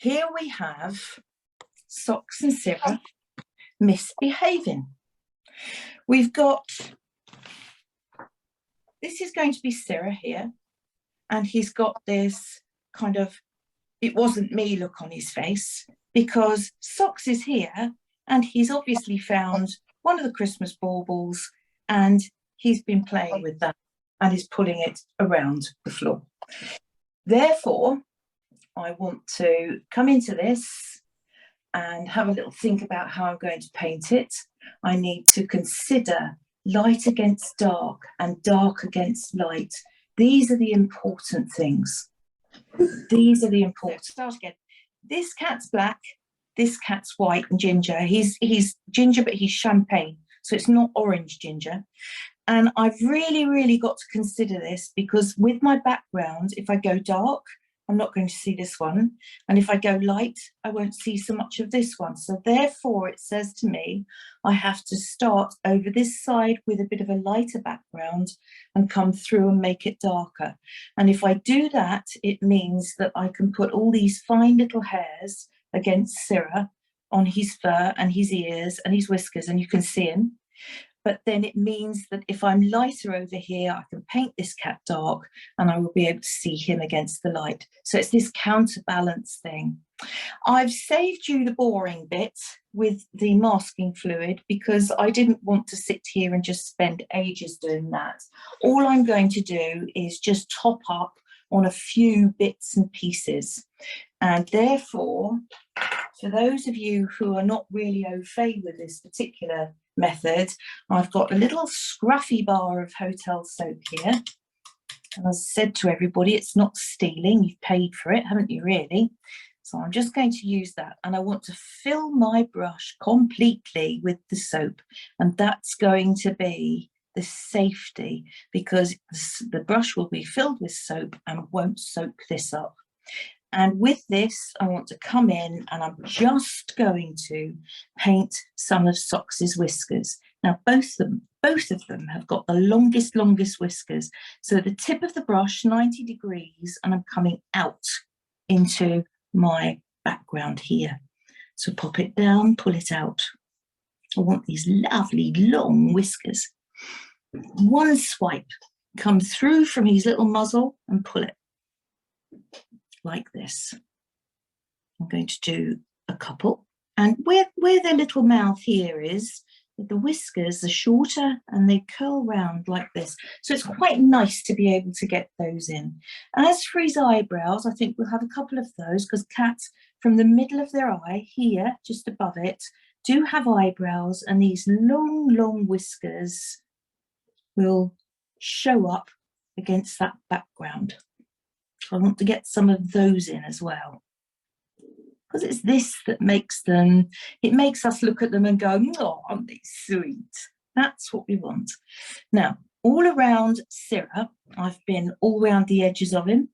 here we have Sox and Sirrah misbehaving. We've got, this is going to be Sirrah here, and he's got this kind of, it wasn't me look on his face, because Sox is here and he's obviously found one of the Christmas baubles and he's been playing with that and is pulling it around the floor. Therefore, I want to come into this and have a little think about how I'm going to paint it. I need to consider light against dark and dark against light. These are the important things. These are the important. Start again. This cat's black, this cat's white and ginger. He's ginger, but he's champagne, so it's not orange ginger. And I've really got to consider this, because with my background, if I go dark, I'm not going to see this one. And if I go light, I won't see so much of this one. So therefore, it says to me, I have to start over this side with a bit of a lighter background and come through and make it darker. And if I do that, it means that I can put all these fine little hairs against Sirrah on his fur and his ears and his whiskers, and you can see him. But then it means that if I'm lighter over here, I can paint this cat dark and I will be able to see him against the light. So it's this counterbalance thing. I've saved you the boring bit with the masking fluid because I didn't want to sit here and just spend ages doing that. All I'm going to do is just top up on a few bits and pieces. And therefore, for those of you who are not really au fait with this particular method, I've got a little scruffy bar of hotel soap here. And as I said to everybody, it's not stealing, you've paid for it, haven't you really? So I'm just going to use that, and I want to fill my brush completely with the soap, and that's going to be the safety, because the brush will be filled with soap and won't soak this up. And with this, I want to come in and I'm just going to paint some of Sox's whiskers. Now, both of them have got the longest whiskers. So the tip of the brush, 90 degrees, and I'm coming out into my background here. So pop it down, pull it out. I want these lovely long whiskers. One swipe, come through from his little muzzle and pull it. Like this. I'm going to do a couple, and where their little mouth here is, the whiskers are shorter and they curl round like this, so it's quite nice to be able to get those in. As for his eyebrows, I think we'll have a couple of those, because cats from the middle of their eye here, just above it, do have eyebrows, and these long whiskers will show up against that background. I want to get some of those in as well, because it's this that makes them, it makes us look at them and go, oh, aren't they sweet? That's what we want. Now, all around Sirrah, I've been all around the edges of him,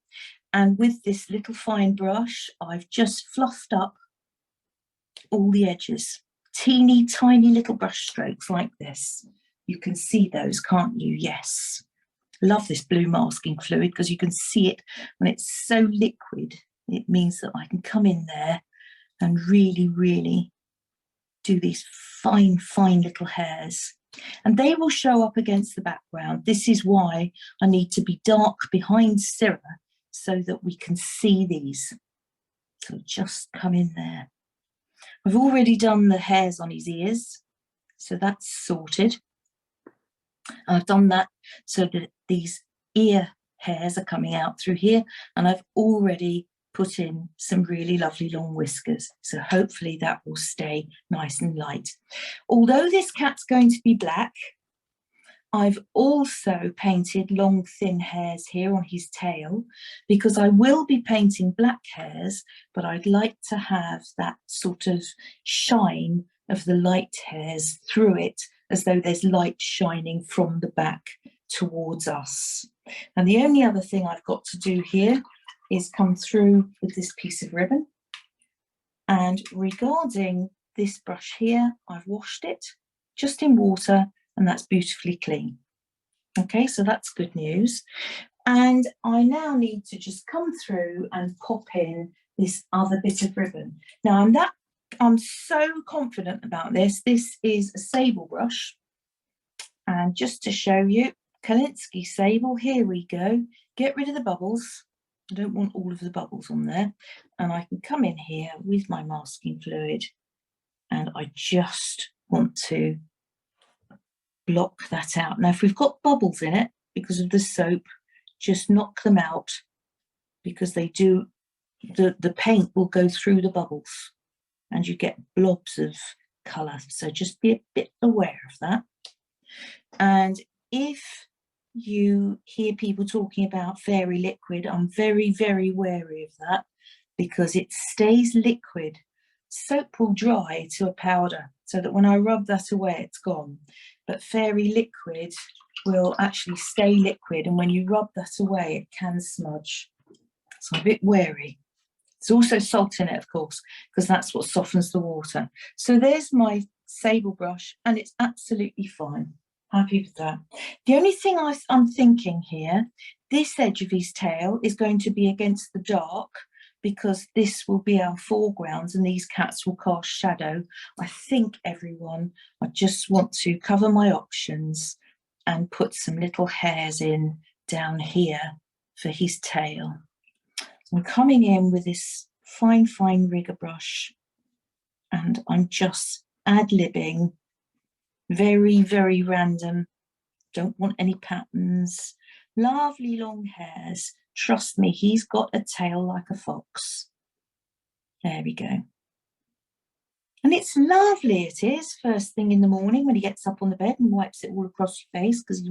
and with this little fine brush, I've just fluffed up all the edges. Teeny tiny little brush strokes like this. You can see those, can't you? Yes. Love this blue masking fluid because you can see it when it's so liquid. It means that I can come in there and really do these fine little hairs, and they will show up against the background. This is why I need to be dark behind Sirrah so that we can see these. So just come in there. I've already done the hairs on his ears, so that's sorted. I've done that so that these ear hairs are coming out through here, and I've already put in some really lovely long whiskers, so hopefully that will stay nice and light. Although this cat's going to be black, I've also painted long thin hairs here on his tail, because I will be painting black hairs, but I'd like to have that sort of shine of the light hairs through it, as though there's light shining from the back towards us. And the only other thing I've got to do here is come through with this piece of ribbon. And regarding this brush here, I've washed it just in water, and that's beautifully clean. Okay, so that's good news. And I now need to just come through and pop in this other bit of ribbon. Now I'm so confident about this. This is a sable brush. And just to show you, Kalinsky sable, here we go. Get rid of the bubbles. I don't want all of the bubbles on there. And I can come in here with my masking fluid and I just want to block that out. Now, if we've got bubbles in it because of the soap, just knock them out because they do, the paint will go through the bubbles and you get blobs of colour. So just be a bit aware of that. And if you hear people talking about fairy liquid, I'm very, very wary of that because it stays liquid. Soap will dry to a powder so that when I rub that away, it's gone. But fairy liquid will actually stay liquid, and when you rub that away, it can smudge. So I'm a bit wary. There's also salt in it, of course, because that's what softens the water. So there's my sable brush, and it's absolutely fine. Happy with that. The only thing I'm thinking here, this edge of his tail is going to be against the dark because this will be our foregrounds and these cats will cast shadow. I think, everyone, I just want to cover my options and put some little hairs in down here for his tail. So I'm coming in with this fine, fine rigger brush and I'm just ad-libbing. Very, very random. Don't want any patterns. Lovely long hairs. Trust me, he's got a tail like a fox. There we go. And it's lovely, it is, first thing in the morning when he gets up on the bed and wipes it all across your face because he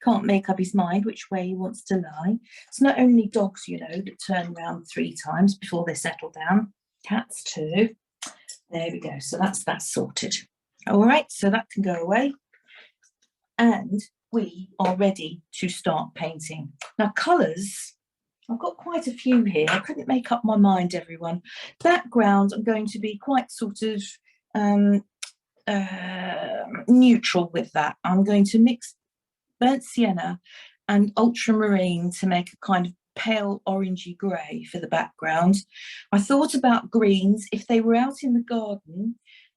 can't make up his mind which way he wants to lie. It's not only dogs, you know, that turn around 3 times before they settle down. Cats too. There we go. So that's that sorted. All right, so that can go away. And we are ready to start painting. Now, colours, I've got quite a few here. I couldn't make up my mind, everyone. Background, I'm going to be quite sort of neutral with that. I'm going to mix burnt sienna and ultramarine to make a kind of pale orangey grey for the background. I thought about greens. If they were out in the garden,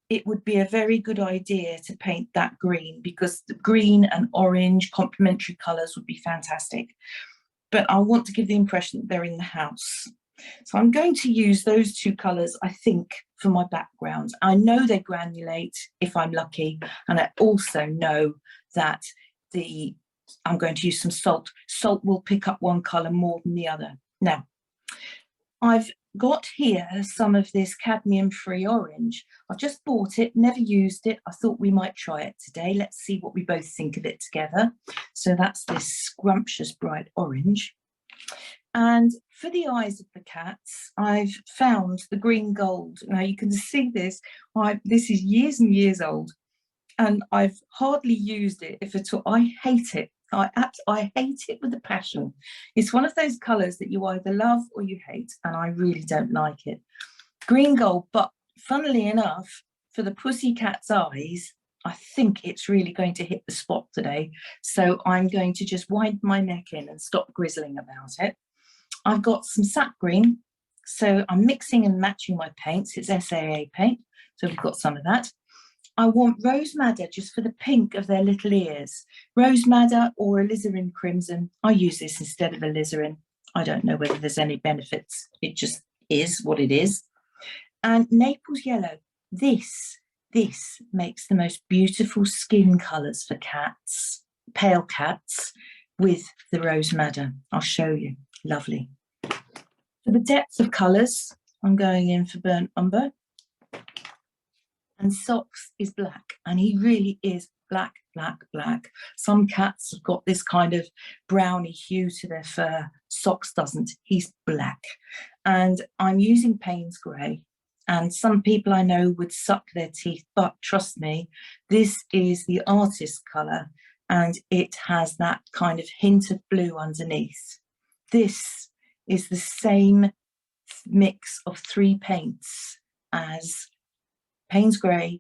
it would be a very good idea to paint that green because the green and orange complementary colours would be fantastic. But I want to give the impression that they're in the house. So I'm going to use those 2 colours, I think, for my background. I know they granulate if I'm lucky, and I also know that I'm going to use some salt. Salt will pick up one colour more than the other. Now, I've got here some of this cadmium-free orange. I've just bought it, never used it. I thought we might try it today. Let's see what we both think of it together. So that's this scrumptious bright orange. And for the eyes of the cats, I've found the green gold. Now you can see this. This is years and years old, and I've hardly used it, if at all. I hate it. I hate it with a passion. It's one of those colours that you either love or you hate, and I really don't like it. Green gold, but funnily enough, for the pussycat's eyes, I think it's really going to hit the spot today. So I'm going to just wind my neck in and stop grizzling about it. I've got some sap green, so I'm mixing and matching my paints. It's SAA paint, so we've got some of that. I want rose madder just for the pink of their little ears. Rose madder or alizarin crimson. I use this instead of alizarin. I don't know whether there's any benefits. It just is what it is. And Naples yellow. This makes the most beautiful skin colours for cats, pale cats, with the rose madder. I'll show you. Lovely. For the depth of colours, I'm going in for burnt umber. And Sox is black, and he really is black, black, black. Some cats have got this kind of browny hue to their fur. Sox doesn't. He's black. And I'm using Payne's grey. And some people I know would suck their teeth, but trust me, this is the artist colour, and it has that kind of hint of blue underneath. This is the same mix of 3 paints as Payne's grey,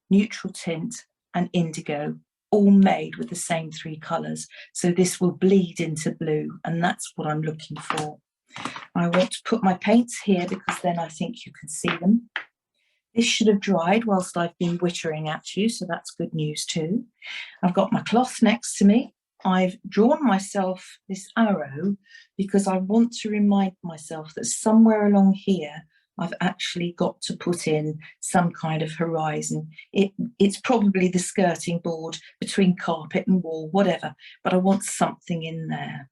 neutral tint and indigo, all made with the same 3 colours. So this will bleed into blue, and that's what I'm looking for. I want to put my paints here because then I think you can see them. This should have dried whilst I've been wittering at you, so that's good news too. I've got my cloth next to me. I've drawn myself this arrow because I want to remind myself that somewhere along here I've actually got to put in some kind of horizon. It's probably the skirting board between carpet and wall, whatever, but I want something in there.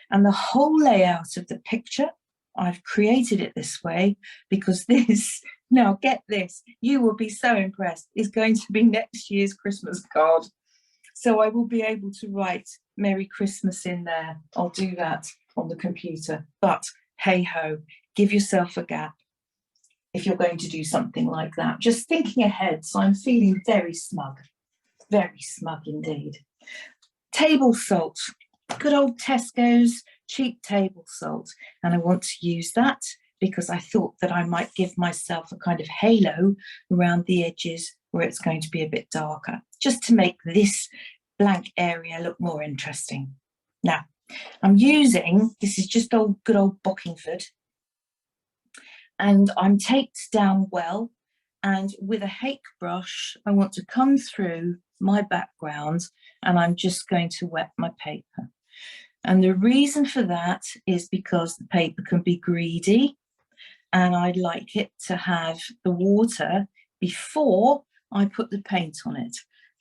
And the whole layout of the picture, I've created it this way because this, now get this, you will be so impressed, is going to be next year's Christmas card. So I will be able to write Merry Christmas in there. I'll do that on the computer. But hey ho, give yourself a gap if you're going to do something like that. Just thinking ahead, so I'm feeling very smug indeed. Table salt, good old Tesco's cheap table salt. And I want to use that because I thought that I might give myself a kind of halo around the edges where it's going to be a bit darker, just to make this blank area look more interesting. Now, I'm using, this is just good old Bockingford, and I'm taped down well, and with a hake brush, I want to come through my background, and I'm just going to wet my paper. And the reason for that is because the paper can be greedy, and I'd like it to have the water before I put the paint on it.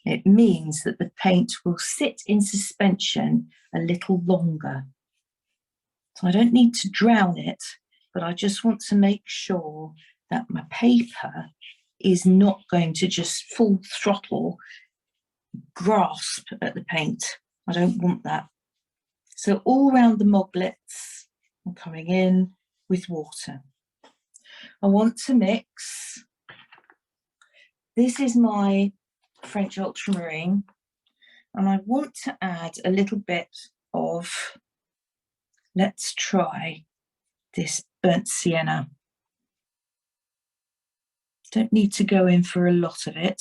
It means that the paint will sit in suspension a little longer. So I don't need to drown it, but I just want to make sure that my paper is not going to just full throttle grasp at the paint. I don't want that. So all around the moglets, I'm coming in with water. I want to mix. This is my French ultramarine, and I want to add a little bit of, let's try this burnt sienna. Don't need to go in for a lot of it.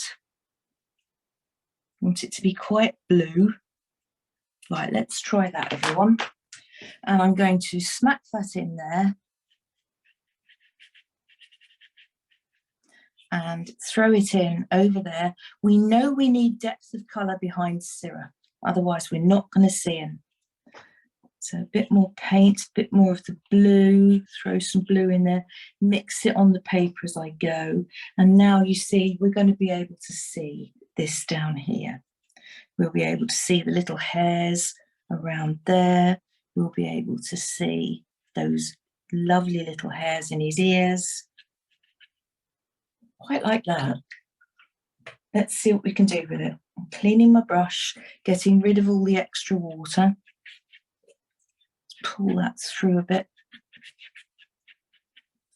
I want it to be quite blue. Right, let's try that, everyone. And I'm going to smack that in there and throw it in over there. We know we need depth of colour behind Sirrah, otherwise we're not going to see him. So a bit more paint, a bit more of the blue, throw some blue in there, mix it on the paper as I go. And now you see, we're going to be able to see this down here. We'll be able to see the little hairs around there. We'll be able to see those lovely little hairs in his ears. Quite like that. Let's see what we can do with it. I'm cleaning my brush, getting rid of all the extra water. Let's pull that through a bit.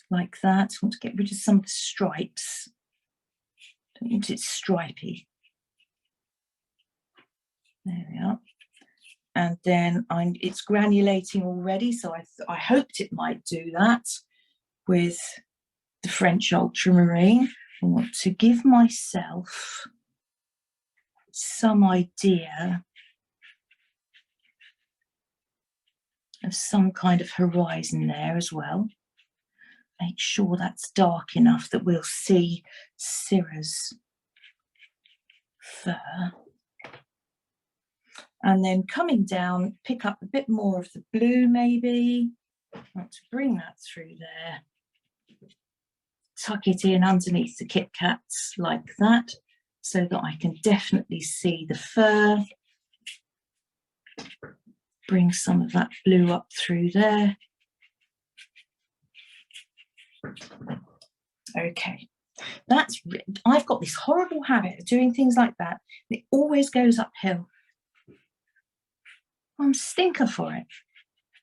Like that. I want to get rid of some of the stripes. Don't want it stripy. There we are. And then it's granulating already, so I hoped it might do that with the French ultramarine. I want to give myself some idea of some kind of horizon there as well. Make sure that's dark enough that we'll see Sirrah's fur. And then coming down, pick up a bit more of the blue maybe. I want to bring that through there. Tuck it in underneath the Kit Kats like that, so that I can definitely see the fur. Bring some of that blue up through there. Okay, I've got this horrible habit of doing things like that. It always goes uphill. I'm a stinker for it.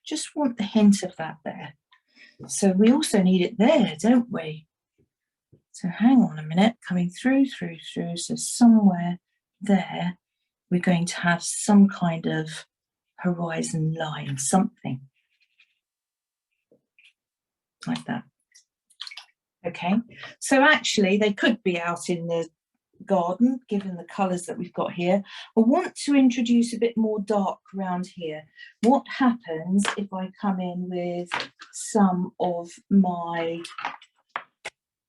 Just want the hint of that there. So we also need it there, don't we? So hang on a minute, coming through. So somewhere there, we're going to have some kind of horizon line, something like that. Okay, so actually they could be out in the garden, given the colours that we've got here. I want to introduce a bit more dark around here. What happens if I come in with some of my,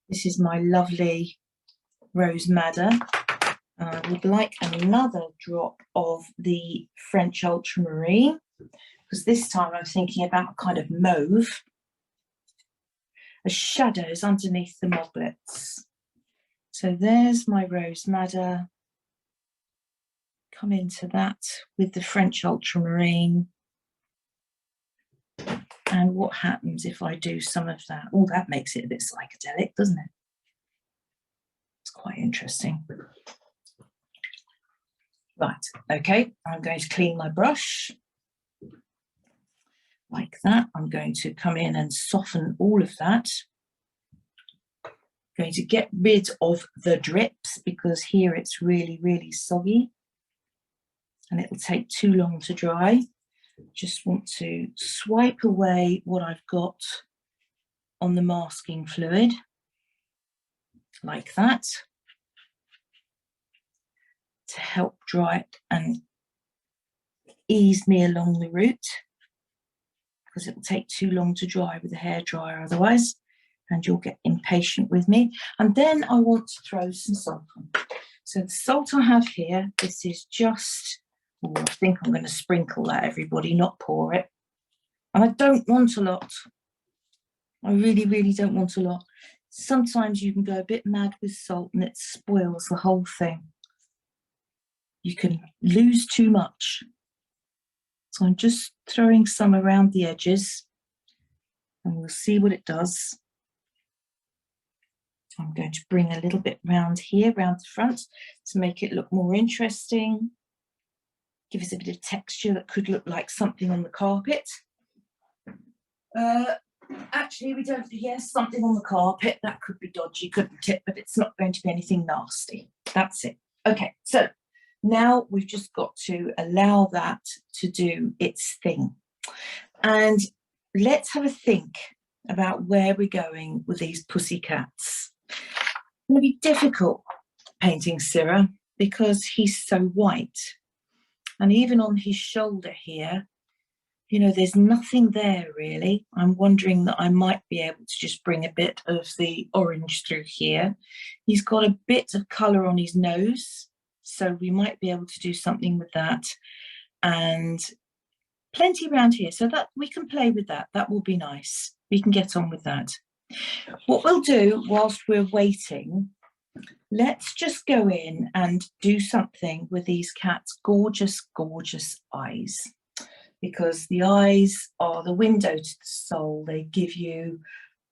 this is my lovely rose madder. I would like another drop of the French ultramarine, because this time I'm thinking about kind of mauve as shadows underneath the moblets. So there's my rose madder. Come into that with the French ultramarine. And what happens if I do some of that? Oh, that makes it a bit psychedelic, doesn't it? It's quite interesting. Right, okay, I'm going to clean my brush. Like that. I'm going to come in and soften all of that. Going to get rid of the drips because here it's really, really soggy and it will take too long to dry. Just want to swipe away what I've got on the masking fluid, like that, to help dry it and ease me along the route, because it will take too long to dry with a hairdryer otherwise, and you'll get impatient with me. And then I want to throw some salt on. So the salt I have here, this is just, oh, I think I'm going to sprinkle that, everybody, not pour it. And I don't want a lot. I really, really don't want a lot. Sometimes you can go a bit mad with salt and it spoils the whole thing. You can lose too much. So I'm just throwing some around the edges and we'll see what it does. I'm going to bring a little bit round here, round the front, to make it look more interesting. Give us a bit of texture that could look like something on the carpet. Actually, we don't, yes, something on the carpet. That could be dodgy, couldn't it? But it's not going to be anything nasty. That's it. Okay, so now we've just got to allow that to do its thing. And let's have a think about where we're going with these pussycats. It's going to be difficult painting Sirrah because he's so white. And even on his shoulder here, you know, there's nothing there really. I'm wondering that I might be able to just bring a bit of the orange through here. He's got a bit of colour on his nose, so we might be able to do something with that. And plenty around here, so that we can play with that. That will be nice. We can get on with that. What we'll do whilst we're waiting, let's just go in and do something with these cats' gorgeous, gorgeous eyes. Because the eyes are the window to the soul. They give you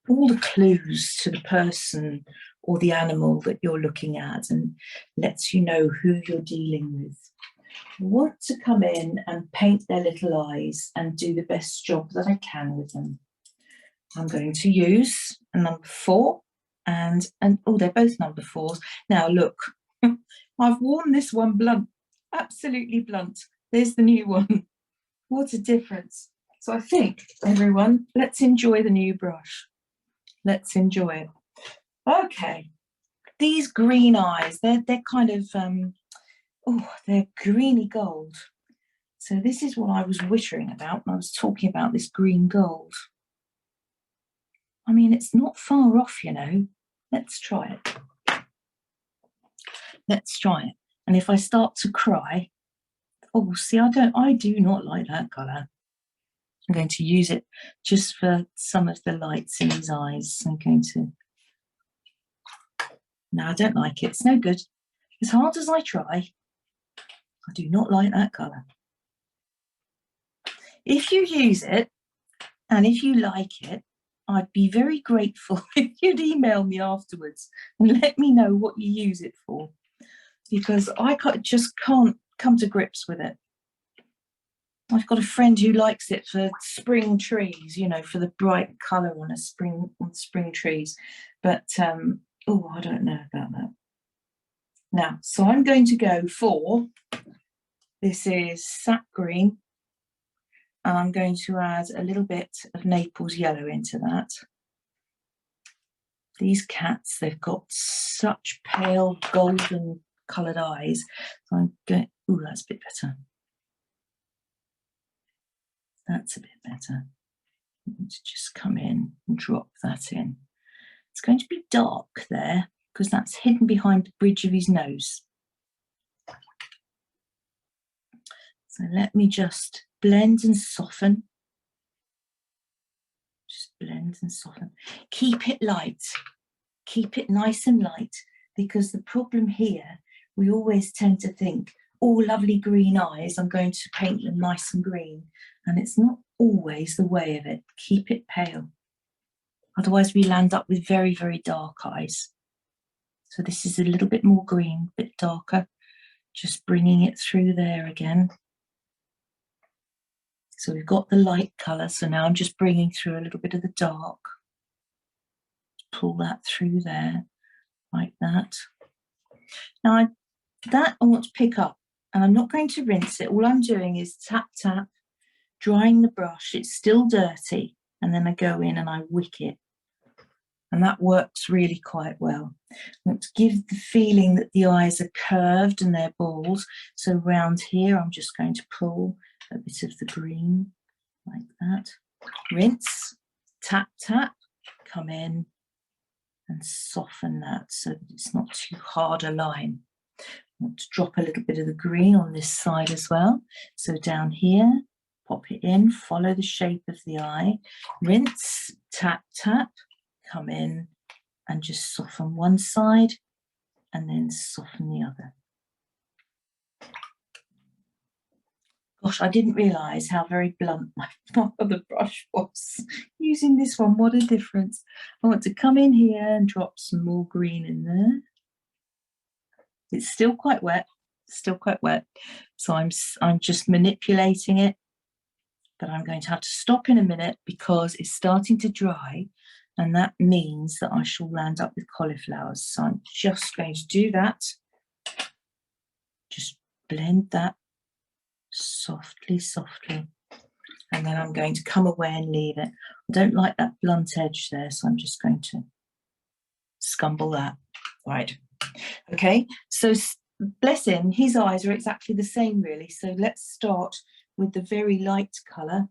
all the clues to the person or the animal that you're looking at and lets you know who you're dealing with. I want to come in and paint their little eyes and do the best job that I can with them. I'm going to use a number 4 and oh, they're both number 4s. Now look, I've worn this one blunt, absolutely blunt. There's the new one. What a difference. So I think, everyone, let's enjoy the new brush. Let's enjoy it. Okay, these green eyes, they're kind of, oh, they're greeny gold. So this is what I was wittering about when I was talking about this green gold. I mean, it's not far off, you know. Let's try it. Let's try it. And if I start to cry, oh, see, I do not like that colour. I'm going to use it just for some of the lights in his eyes. I'm going to, no, I don't like it. It's no good. As hard as I try, I do not like that colour. If you use it, and if you like it, I'd be very grateful if you'd email me afterwards and let me know what you use it for, because I just can't come to grips with it. I've got a friend who likes it for spring trees, you know, for the bright colour on spring trees. But, oh, I don't know about that. Now, so I'm going to go for, this is sap green, and I'm going to add a little bit of Naples yellow into that. These cats, they've got such pale golden coloured eyes. So I'm going, ooh, that's a bit better. That's a bit better. To just come in and drop that in. It's going to be dark there because that's hidden behind the bridge of his nose. So let me just blend and soften. Just blend and soften. Keep it light. Keep it nice and light, because the problem here, we always tend to think, oh, lovely green eyes, I'm going to paint them nice and green. And it's not always the way of it. Keep it pale. Otherwise we land up with very, very dark eyes. So this is a little bit more green, a bit darker, just bringing it through there again. So we've got the light colour, so now I'm just bringing through a little bit of the dark. Pull that through there, like that. Now that I want to pick up, and I'm not going to rinse it. All I'm doing is tap, tap, drying the brush. It's still dirty, and then I go in and I wick it. And that works really quite well. I want to give the feeling that the eyes are curved and they're balls. So round here, I'm just going to pull a bit of the green like that. Rinse, tap, tap, come in and soften that so that it's not too hard a line. I want to drop a little bit of the green on this side as well. So down here, pop it in, follow the shape of the eye. Rinse, tap, tap, come in and just soften one side and then soften the other. Gosh, I didn't realise how very blunt my other brush was. Using this one, what a difference. I want to come in here and drop some more green in there. It's still quite wet, So I'm just manipulating it, but I'm going to have to stop in a minute because it's starting to dry, and that means that I shall land up with cauliflowers. So I'm just going to do that. Just blend that softly, softly. And then I'm going to come away and leave it. I don't like that blunt edge there, so I'm just going to scumble that. Right. Okay, so bless him, his eyes are exactly the same really. So let's start with the very light colour.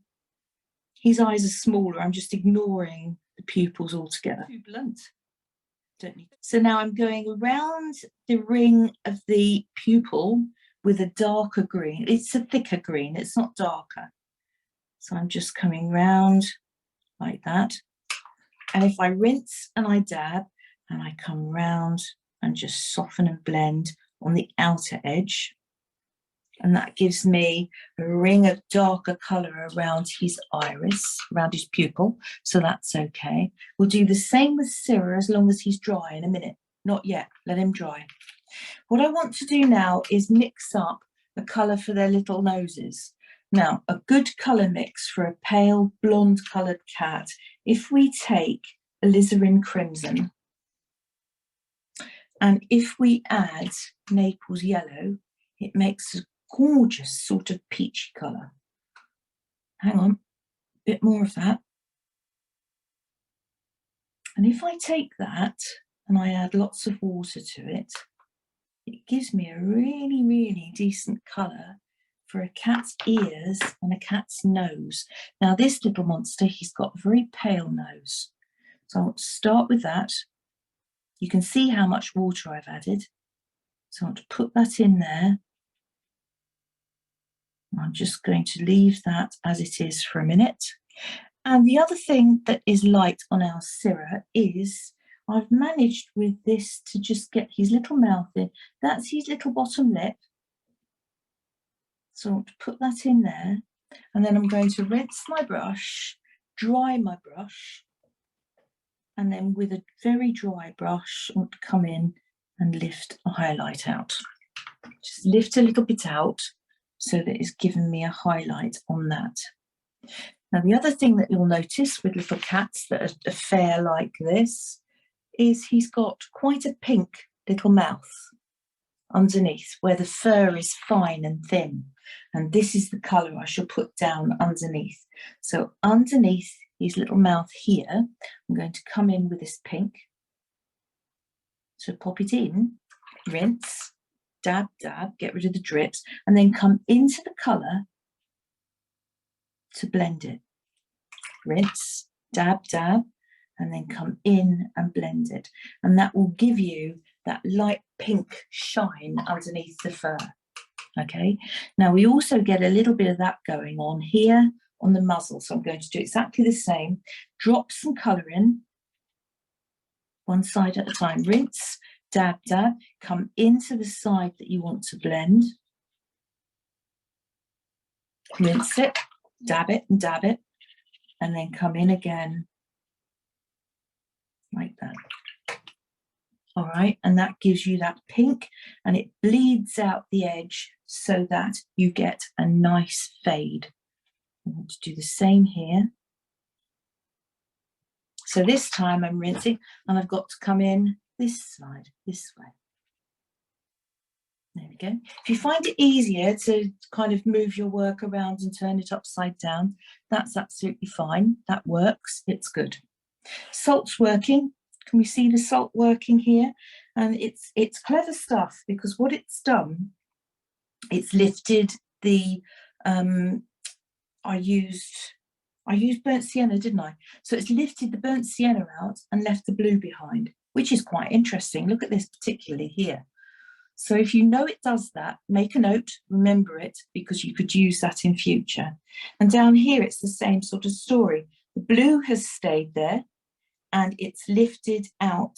His eyes are smaller. I'm just ignoring the pupils altogether. Too blunt. Don't need. So now I'm going around the ring of the pupil with a darker green. It's a thicker green, it's not darker. So I'm just coming round like that. And if I rinse and I dab and I come round and just soften and blend on the outer edge, and that gives me a ring of darker colour around his iris, around his pupil, so that's okay. We'll do the same with Sirrah as long as he's dry in a minute. Not yet, let him dry. What I want to do now is mix up a colour for their little noses. Now, a good colour mix for a pale blonde coloured cat, if we take alizarin crimson, and if we add Naples yellow, it makes a gorgeous sort of peachy colour. Hang on, a bit more of that. And if I take that and I add lots of water to it, it gives me a really, really decent colour for a cat's ears and a cat's nose. Now this little monster, he's got a very pale nose. So I want to start with that. You can see how much water I've added. So I want to put that in there. I'm just going to leave that as it is for a minute. And the other thing that is light on our Sirrah is I've managed with this to just get his little mouth in. That's his little bottom lip. So I want to put that in there. And then I'm going to rinse my brush, dry my brush, and then with a very dry brush, I want to come in and lift a highlight out. Just lift a little bit out so that it's given me a highlight on that. Now, the other thing that you'll notice with little cats that are fair like this is he's got quite a pink little mouth underneath where the fur is fine and thin. And this is the colour I shall put down underneath. So underneath his little mouth here, I'm going to come in with this pink. So pop it in, rinse, dab, dab, get rid of the drips, and then come into the colour to blend it. Rinse, dab, dab, and then come in and blend it. And that will give you that light pink shine underneath the fur. Okay, now we also get a little bit of that going on here on the muzzle. So I'm going to do exactly the same. Drop some colour in, one side at a time. Rinse, dab, dab, come into the side that you want to blend. Rinse it, dab it and dab it, and then come in again like that. All right, and that gives you that pink, and it bleeds out the edge so that you get a nice fade. I want to do the same here. So this time I'm rinsing, and I've got to come in this side, this way. There we go. If you find it easier to kind of move your work around and turn it upside down, that's absolutely fine. That works, it's good. Salt's working. Can we see the salt working here? And it's clever stuff, because what it's done, it's lifted the, I used burnt sienna, didn't I? So it's lifted the burnt sienna out and left the blue behind, which is quite interesting. Look at this particularly here. So if you know it does that, make a note, remember it, because you could use that in future. And down here, it's the same sort of story. The blue has stayed there, and it's lifted out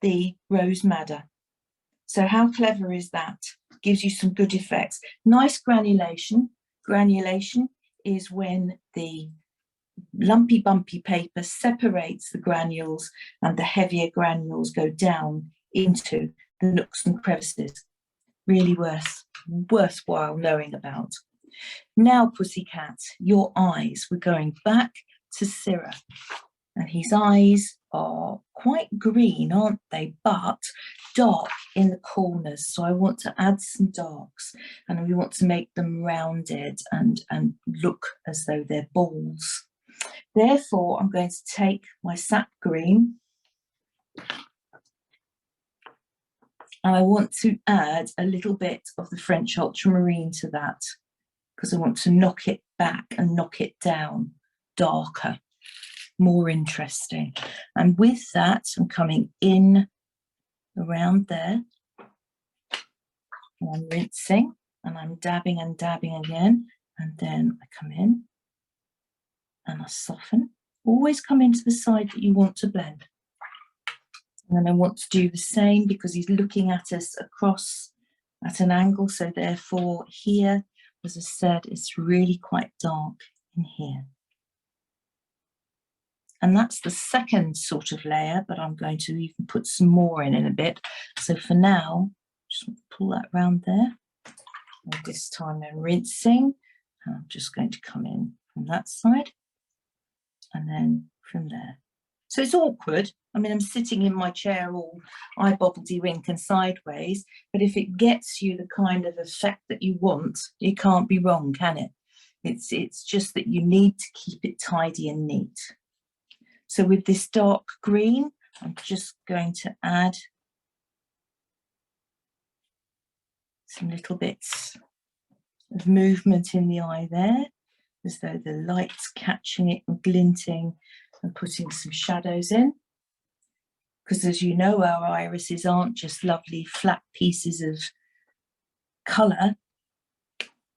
the rose madder. So how clever is that? Gives you some good effects. Nice granulation. Granulation is when the lumpy bumpy paper separates the granules and the heavier granules go down into the nooks and crevices. Really worthwhile knowing about. Now, Pussycat, your eyes. We're going back to Sirrah. And his eyes are quite green, aren't they? But dark in the corners. So I want to add some darks, and we want to make them rounded and look as though they're balls. Therefore, I'm going to take my sap green, and I want to add a little bit of the French ultramarine to that, because I want to knock it back and knock it down darker, more interesting. And with that, I'm coming in around there, and I'm rinsing, and I'm dabbing and dabbing again, and then I come in and I soften. Always come into the side that you want to blend. And then I want to do the same, because he's looking at us across at an angle. So therefore here, as I said, it's really quite dark in here. And that's the second sort of layer, but I'm going to even put some more in a bit. So for now, just pull that round there. And this time I'm rinsing. And I'm just going to come in from that side, and then from there. So it's awkward. I mean, I'm sitting in my chair all eye bobbledy wink and sideways, but if it gets you the kind of effect that you want, it can't be wrong, can it? It's just that you need to keep it tidy and neat. So with this dark green, I'm just going to add some little bits of movement in the eye there, as though the light's catching it and glinting, and putting some shadows in. Because as you know, our irises aren't just lovely flat pieces of colour.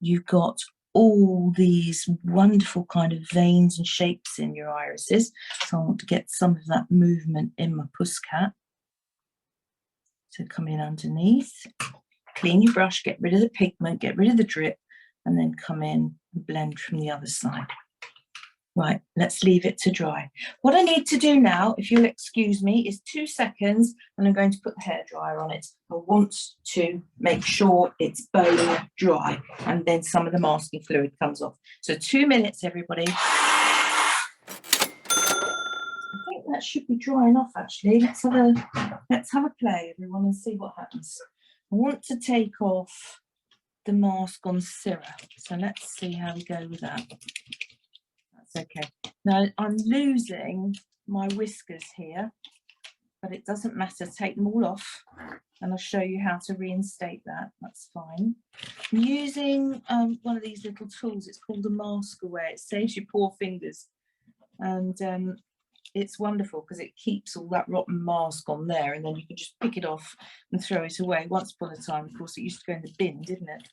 You've got all these wonderful kind of veins and shapes in your irises. So I want to get some of that movement in my Pusscat. So come in underneath, clean your brush, get rid of the pigment, get rid of the drip, and then come in and blend from the other side. Right, let's leave it to dry. What I need to do now, if you'll excuse me, is 2 seconds, and I'm going to put the hairdryer on it. I want to make sure it's bone dry, and then some of the masking fluid comes off. So 2 minutes, everybody. I think that should be dry enough, actually. Let's have a play, everyone, and see what happens. I want to take off the mask on Sirrah. So let's see how we go with that. Okay. Now I'm losing my whiskers here, but it doesn't matter. Take them all off and I'll show you how to reinstate that. That's fine. I'm using one of these little tools. It's called a mask away. It saves your poor fingers, and it's wonderful because it keeps all that rotten mask on there, and then you can just pick it off and throw it away. Once upon a time, of course, it used to go in the bin, didn't it?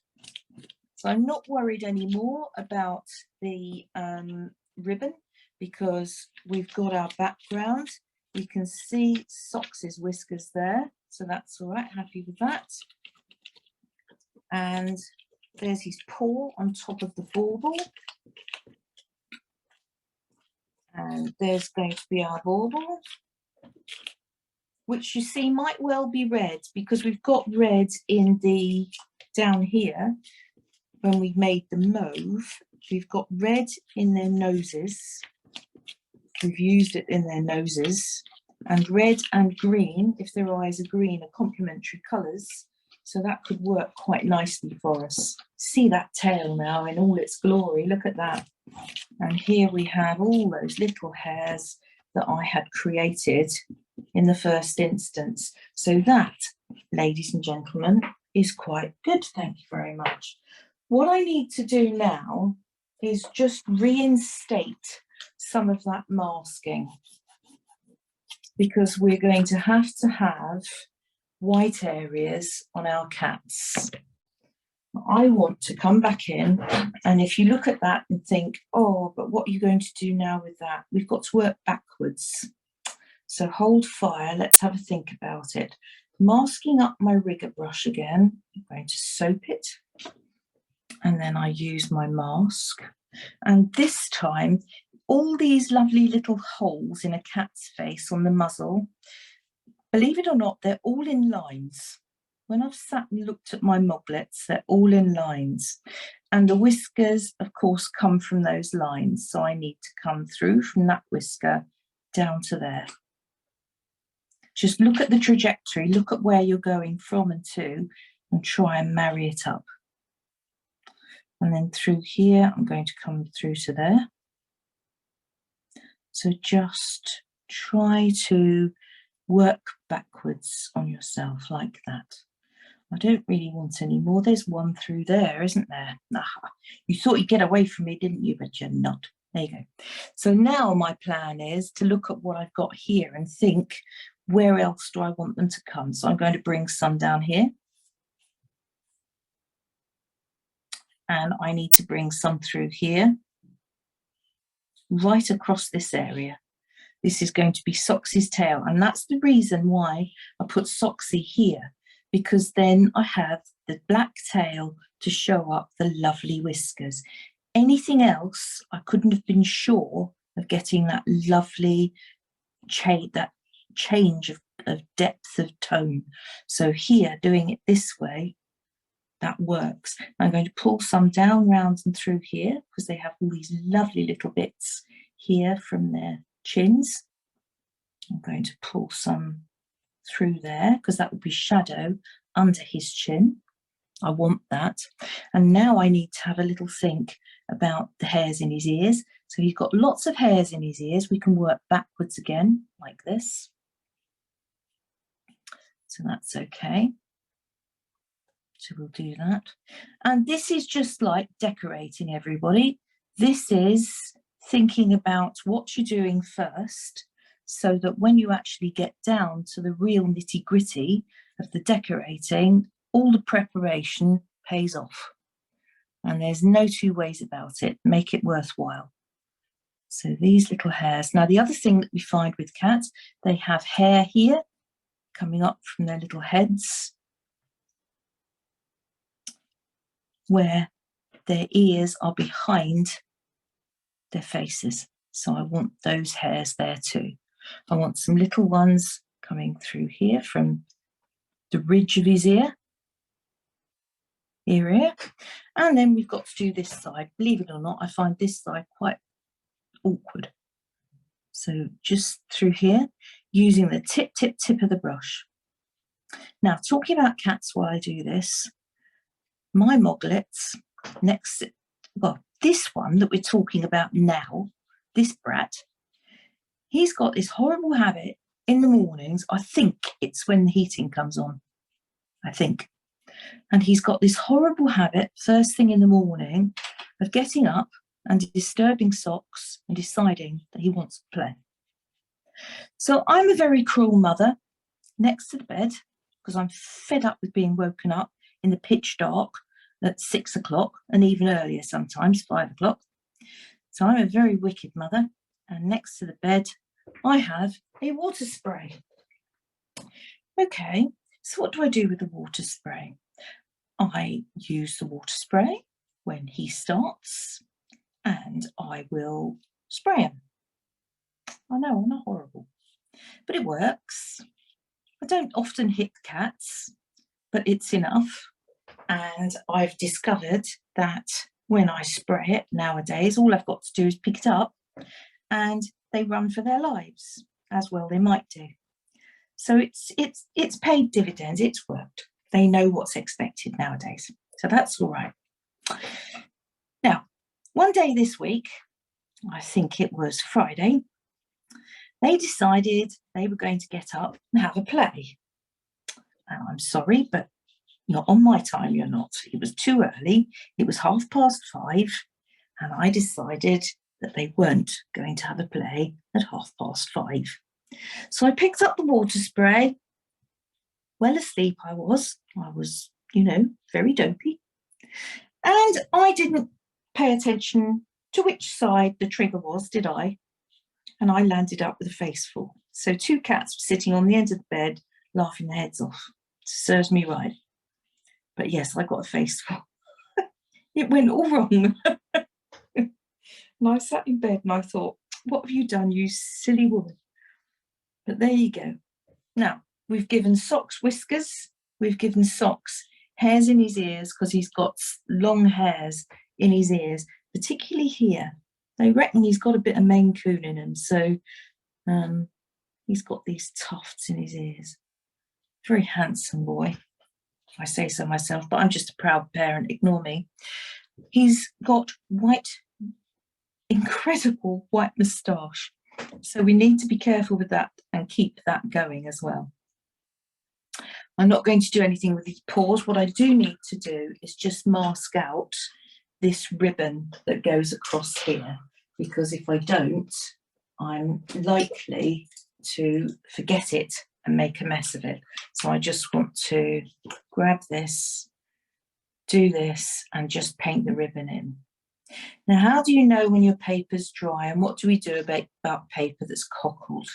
So I'm not worried anymore about the ribbon because we've got our background. You can see Sox's whiskers there, so that's all right, happy with that. And there's his paw on top of the bauble. And there's going to be our bauble, which you see might well be red because we've got red in the, down here, when we made the mauve, we've got red in their noses. We've used it in their noses, and red and green, if their eyes are green, are complementary colours. So that could work quite nicely for us. See that tail now in all its glory, look at that. And here we have all those little hairs that I had created in the first instance. So that, ladies and gentlemen, is quite good, thank you very much. What I need to do now is just reinstate some of that masking, because we're going to have white areas on our cats. I want to come back in, and if you look at that and think, oh, but what are you going to do now with that? We've got to work backwards. So hold fire, let's have a think about it. Masking up my rigger brush again, I'm going to soap it, and then I use my mask. And this time, all these lovely little holes in a cat's face on the muzzle, believe it or not, they're all in lines. When I've sat and looked at my moglets, they're all in lines. And the whiskers, of course, come from those lines. So I need to come through from that whisker down to there. Just look at the trajectory, look at where you're going from and to, and try and marry it up. And then through here, I'm going to come through to there. So just try to work backwards on yourself like that. I don't really want any more. There's one through there, isn't there? Aha. You thought you'd get away from me, didn't you? But you're not. There you go. So now my plan is to look at what I've got here and think, where else do I want them to come? So I'm going to bring some down here. And I need to bring some through here, right across this area. This is going to be Soxy's tail, and that's the reason why I put Soxy here, because then I have the black tail to show up the lovely whiskers. Anything else, I couldn't have been sure of getting that lovely change of depth of tone. So here, doing it this way, that works. I'm going to pull some down, round and through here, because they have all these lovely little bits here from their chins. I'm going to pull some through there, because that will be shadow under his chin. I want that. And now I need to have a little think about the hairs in his ears. So he's got lots of hairs in his ears. We can work backwards again, like this. So that's okay. So we'll do that. And this is just like decorating, everybody. This is thinking about what you're doing first, so that when you actually get down to the real nitty-gritty of the decorating, all the preparation pays off. And there's no two ways about it. Make it worthwhile. So these little hairs. Now, the other thing that we find with cats, they have hair here coming up from their little heads, where their ears are behind their faces. So I want those hairs there too. I want some little ones coming through here from the ridge of his ear. And then we've got to do this side. Believe it or not, I find this side quite awkward. So just through here, using the tip of the brush. Now, talking about cats while I do this, my moglets, this one that we're talking about now, this brat, he's got this horrible habit in the mornings, I think it's when the heating comes on, I think. And he's got this horrible habit, first thing in the morning, of getting up and disturbing socks and deciding that he wants to play. So I'm a very cruel mother next to the bed, because I'm fed up with being woken up in the pitch dark at 6 o'clock and even earlier sometimes, 5 o'clock. So I'm a very wicked mother. And next to the bed, I have a water spray. Okay, so what do I do with the water spray? I use the water spray when he starts and I will spray him. I know, I'm not horrible, but it works. I don't often hit the cats, but it's enough. And I've discovered that when I spray it nowadays, all I've got to do is pick it up and they run for their lives, as well they might do. So it's paid dividends, it's worked. They know what's expected nowadays. So that's all right. Now, one day this week, I think it was Friday, they decided they were going to get up and have a play. And I'm sorry, but not on my time, you're not. It was too early. It was 5:30, and I decided that they weren't going to have a play at 5:30. So I picked up the water spray. Well asleep I was, you know, very dopey. And I didn't pay attention to which side the trigger was, did I? And I landed up with a face full. So 2 cats were sitting on the end of the bed, laughing their heads off. Serves me right. But yes, I got a face full. It went all wrong. And I sat in bed and I thought, what have you done, you silly woman? But there you go. Now, we've given Socks whiskers. We've given Socks hairs in his ears, because he's got long hairs in his ears, particularly here. They reckon he's got a bit of Maine Coon in him, so he's got these tufts in his ears. Very handsome boy, if I say so myself, but I'm just a proud parent, ignore me. He's got white, incredible white moustache, so we need to be careful with that and keep that going as well. I'm not going to do anything with his paws. What I do need to do is just mask out this ribbon that goes across here, because if I don't, I'm likely to forget it and make a mess of it. So I just want to grab this, do this, and just paint the ribbon in. Now, how do you know when your paper's dry, and what do we do about paper that's cockled?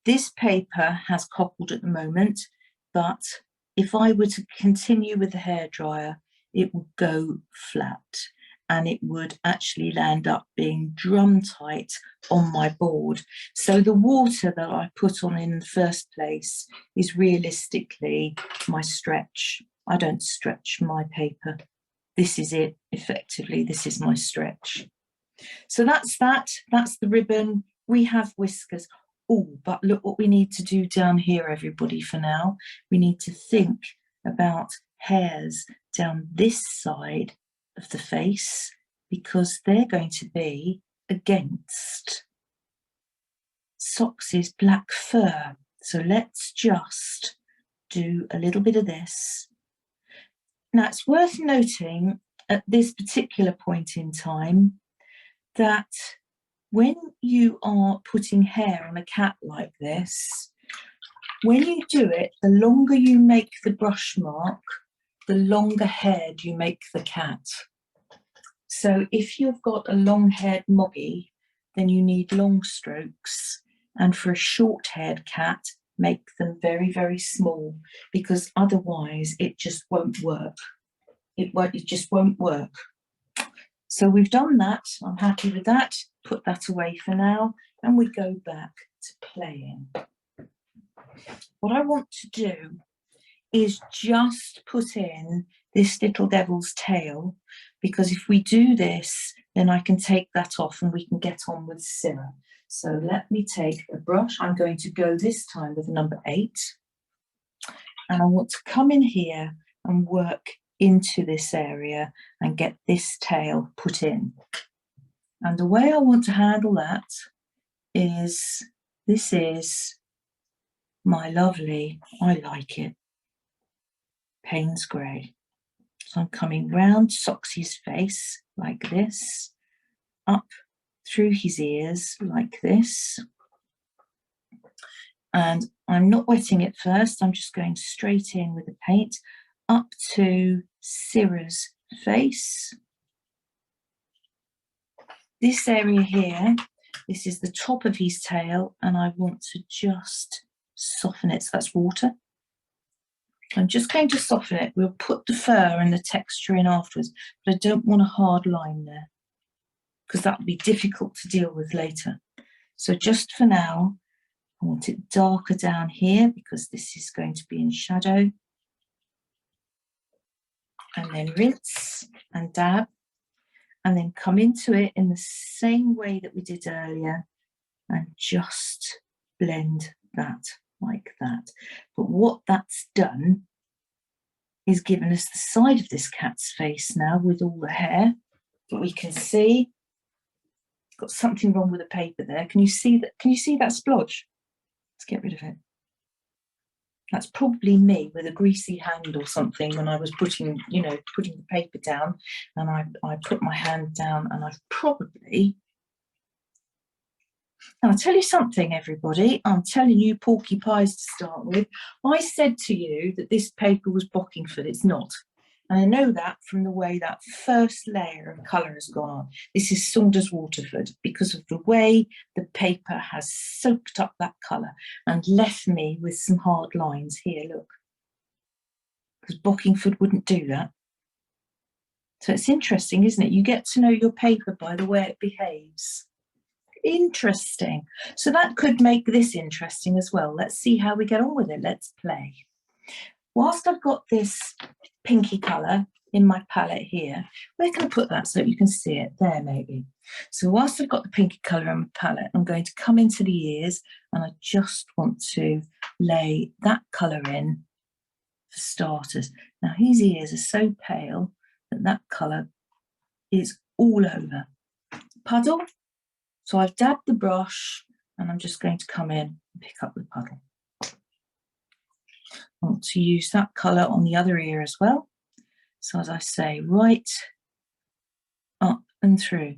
This paper has cockled at the moment, but if I were to continue with the hairdryer, it would go flat and it would actually land up being drum tight on my board. So the water that I put on in the first place is realistically my stretch. I don't stretch my paper. This is it, effectively, this is my stretch. So that's the ribbon. We have whiskers. Oh, but look what we need to do down here, everybody, for now. We need to think about hairs down this side of the face, because they're going to be against Socks's black fur. So let's just do a little bit of this. Now, it's worth noting at this particular point in time that when you are putting hair on a cat like this, when you do it, the longer you make the brush mark, the longer haired you make the cat. So if you've got a long-haired moggy, then you need long strokes. And for a short-haired cat, make them very, very small, because otherwise it just won't work. It just won't work. So we've done that. I'm happy with that. Put that away for now, and we go back to playing. What I want to do is just put in this little devil's tail, because if we do this, then I can take that off and we can get on with Sirrah. So let me take a brush. I'm going to go this time with number 8, and I want to come in here and work into this area and get this tail put in. And the way I want to handle that is, this is my lovely, I like it, Payne's grey. So I'm coming round Soxy's face like this, up through his ears like this. And I'm not wetting it first, I'm just going straight in with the paint up to Sirrah's face. This area here, this is the top of his tail, and I want to just soften it. So that's water. I'm just going to soften it. We'll put the fur and the texture in afterwards, but I don't want a hard line there because that would be difficult to deal with later. So just for now, I want it darker down here because this is going to be in shadow. And then rinse and dab, and then come into it in the same way that we did earlier and just blend that like that. But what that's done is given us the side of this cat's face now with all the hair that we can see. Got something wrong with the paper there. Can you see that? Can you see that splodge? Let's get rid of it. That's probably me with a greasy hand or something when I was putting the paper down, and I put my hand down and I've probably... Now, I'll tell you something, everybody. I'm telling you porky pies to start with. I said to you that this paper was Bockingford. It's not. And I know that from the way that first layer of colour has gone on. This is Saunders Waterford because of the way the paper has soaked up that colour and left me with some hard lines here, look. Because Bockingford wouldn't do that. So it's interesting, isn't it? You get to know your paper by the way it behaves. Interesting. So that could make this interesting as well. Let's see how we get on with it. Let's play. Whilst I've got this pinky colour in my palette here, where can I put that so you can see it? There, maybe. So whilst I've got the pinky colour on my palette, I'm going to come into the ears and I just want to lay that colour in for starters. Now, his ears are so pale that that colour is all over. Puddle. So I've dabbed the brush and I'm just going to come in and pick up the puddle. I want to use that colour on the other ear as well. So as I say, right up and through.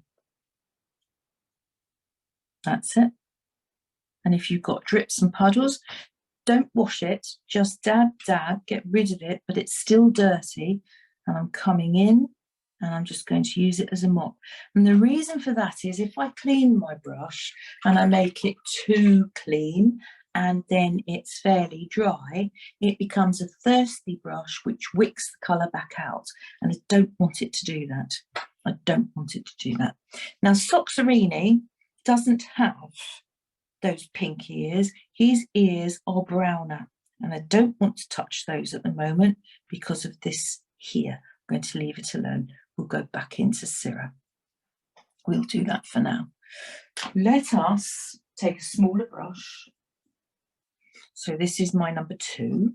That's it. And if you've got drips and puddles, don't wash it, just dab, dab, get rid of it, but it's still dirty. And I'm coming in and I'm just going to use it as a mop. And the reason for that is if I clean my brush and I make it too clean and then it's fairly dry, it becomes a thirsty brush which wicks the colour back out. And I don't want it to do that. I don't want it to do that. Now, Soxerini doesn't have those pink ears. His ears are browner. And I don't want to touch those at the moment because of this here. I'm going to leave it alone. We'll go back into Sirrah. We'll do that for now. Let us take a smaller brush. So this is my number 2.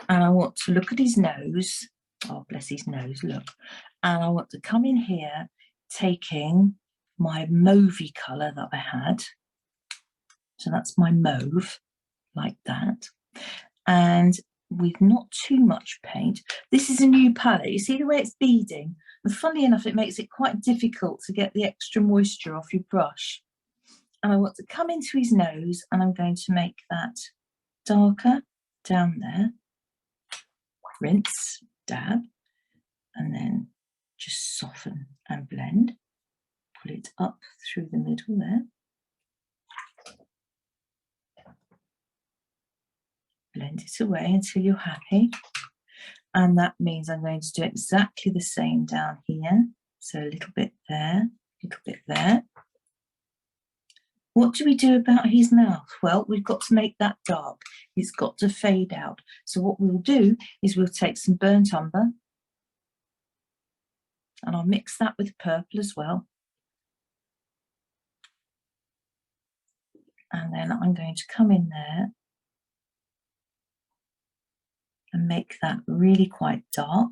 And I want to look at his nose. Oh, bless his nose, look. And I want to come in here, taking my mauvey colour that I had. So that's my mauve, like that. And with not too much paint. This is a new palette. You see the way it's beading? And funnily enough, it makes it quite difficult to get the extra moisture off your brush. And I want to come into his nose and I'm going to make that darker down there. Rinse, dab, and then just soften and blend. Pull it up through the middle there. Blend it away until you're happy. And that means I'm going to do exactly the same down here. So a little bit there, a little bit there. What do we do about his mouth? Well, we've got to make that dark. It's got to fade out. So what we'll do is we'll take some burnt umber and I'll mix that with purple as well. And then I'm going to come in there and make that really quite dark.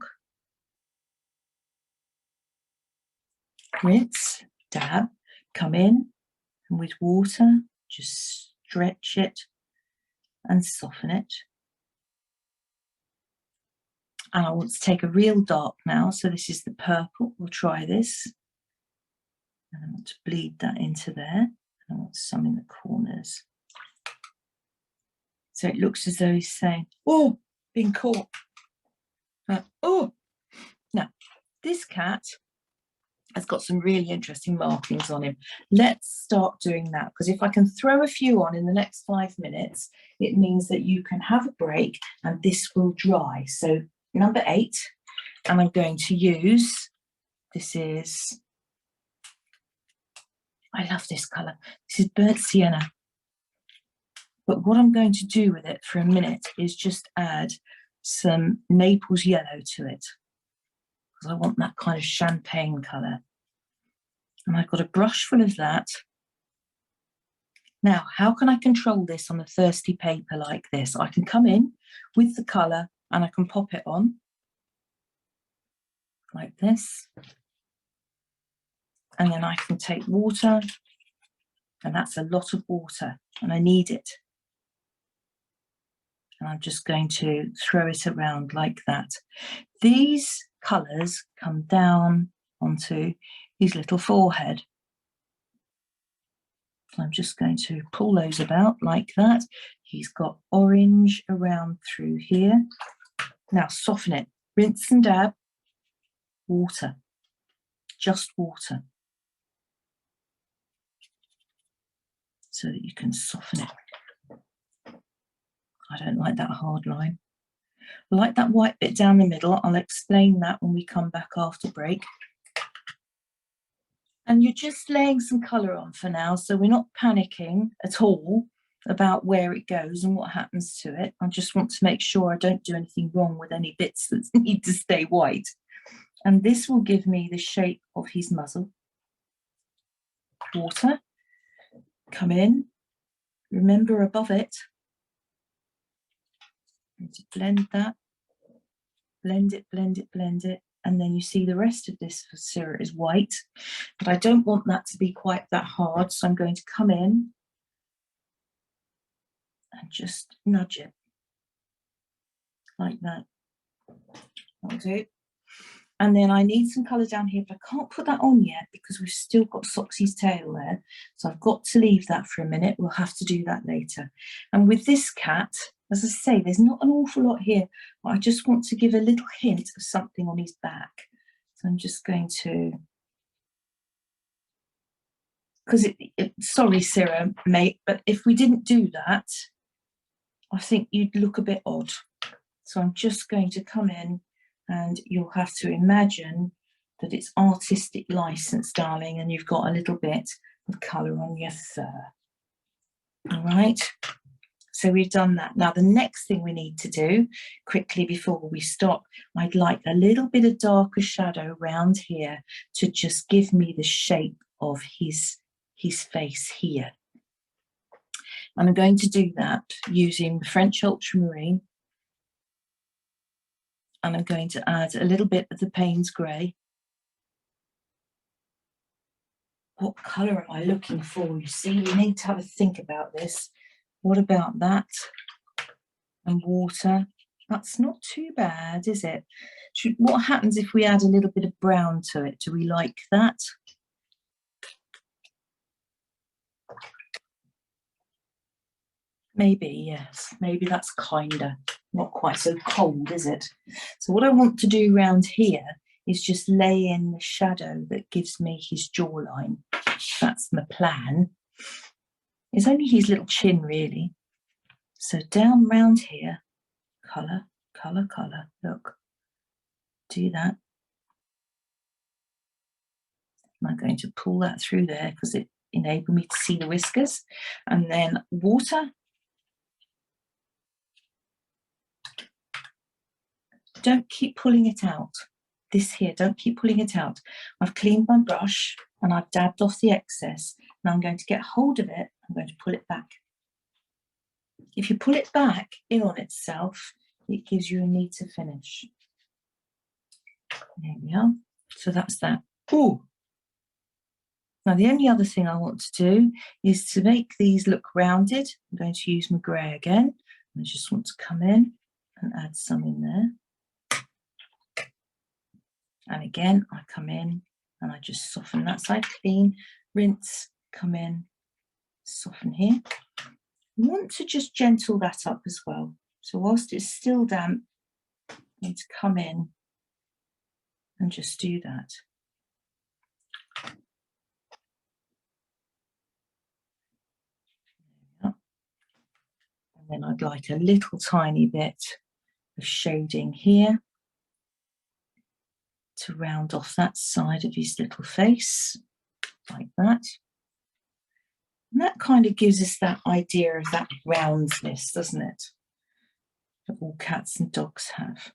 Rinse, dab, come in, and with water, just stretch it and soften it. And I want to take a real dark now, so this is the purple. We'll try this. And I want to bleed that into there. I want some in the corners. So it looks as though he's saying, oh, been caught. Oh, now this cat has got some really interesting markings on him. Let's start doing that, because if I can throw a few on in the next 5 minutes, it means that you can have a break and this will dry. So number 8, and I'm going to use, this is, I love this colour. This is burnt sienna. But what I'm going to do with it for a minute is just add some Naples yellow to it, because I want that kind of champagne colour. And I've got a brush full of that. Now, how can I control this on a thirsty paper like this? I can come in with the colour and I can pop it on like this. And then I can take water, and that's a lot of water and I need it. And I'm just going to throw it around like that. These colours come down onto his little forehead. So I'm just going to pull those about like that. He's got orange around through here. Now soften it, rinse and dab, water, just water. So that you can soften it. I don't like that hard line. I like that white bit down the middle. I'll explain that when we come back after break. And you're just laying some colour on for now, so we're not panicking at all about where it goes and what happens to it. I just want to make sure I don't do anything wrong with any bits that need to stay white. And this will give me the shape of his muzzle. Water, come in, remember above it, and to blend that, blend it, blend it, blend it. And then you see the rest of this for Sirrah is white, but I don't want that to be quite that hard. So I'm going to come in and just nudge it like that. That'll do. And then I need some colour down here, but I can't put that on yet because we've still got Soxy's tail there. So I've got to leave that for a minute. We'll have to do that later. And with this cat, as I say, there's not an awful lot here, but I just want to give a little hint of something on his back. So I'm just going to, because sorry, Sirrah, mate, but if we didn't do that, I think you'd look a bit odd. So I'm just going to come in, and you'll have to imagine that it's artistic license, darling, and you've got a little bit of colour on your fur. All right, so we've done that. Now, the next thing we need to do, quickly before we stop, I'd like a little bit of darker shadow around here to just give me the shape of his face here. And I'm going to do that using French ultramarine. And I'm going to add a little bit of the Payne's grey. What colour am I looking for? You see, you need to have a think about this. What about that? And water. That's not too bad, is it? What happens if we add a little bit of brown to it? Do we like that? Maybe, yes. Maybe that's kinder. Not quite so cold, is it? So what I want to do around here is just lay in the shadow that gives me his jawline. That's my plan. It's only his little chin, really. So down round here, colour, colour, colour, look. Do that. I'm going to pull that through there because it enabled me to see the whiskers. And then water. Don't keep pulling it out. This here, don't keep pulling it out. I've cleaned my brush and I've dabbed off the excess. Now I'm going to get hold of it. I'm going to pull it back. If you pull it back in on itself, it gives you a neater finish. There we are. So that's that. Ooh. Now the only other thing I want to do is to make these look rounded. I'm going to use my grey again. I just want to come in and add some in there. And again, I come in and I just soften that side, clean, rinse, come in, soften here. I want to just gentle that up as well. So whilst it's still damp, I need to come in and just do that. And then I'd like a little tiny bit of shading here to round off that side of his little face, like that. And that kind of gives us that idea of that roundness, doesn't it? That all cats and dogs have.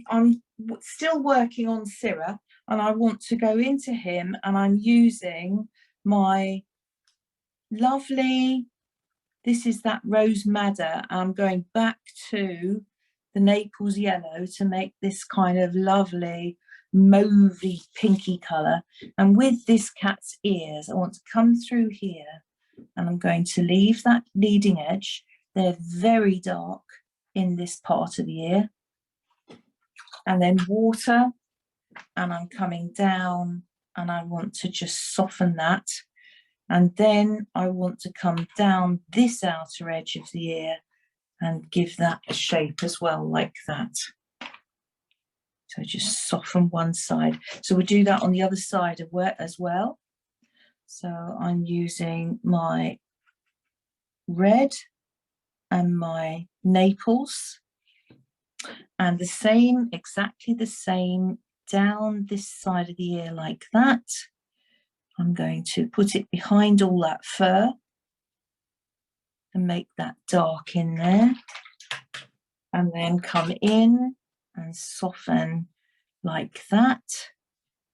I'm still working on Sirrah, and I want to go into him, and I'm using my lovely, this is that rose madder. I'm going back to the Naples yellow to make this kind of lovely mauvey pinky colour. And with this cat's ears, I want to come through here, and I'm going to leave that leading edge. They're very dark in this part of the ear. And then water, and I'm coming down, and I want to just soften that. And then I want to come down this outer edge of the ear and give that a shape as well, like that. So just soften one side. So we'll do that on the other side of where as well. So I'm using my red and my Naples, and the same, exactly the same, down this side of the ear like that. I'm going to put it behind all that fur and make that dark in there, and then come in and soften like that.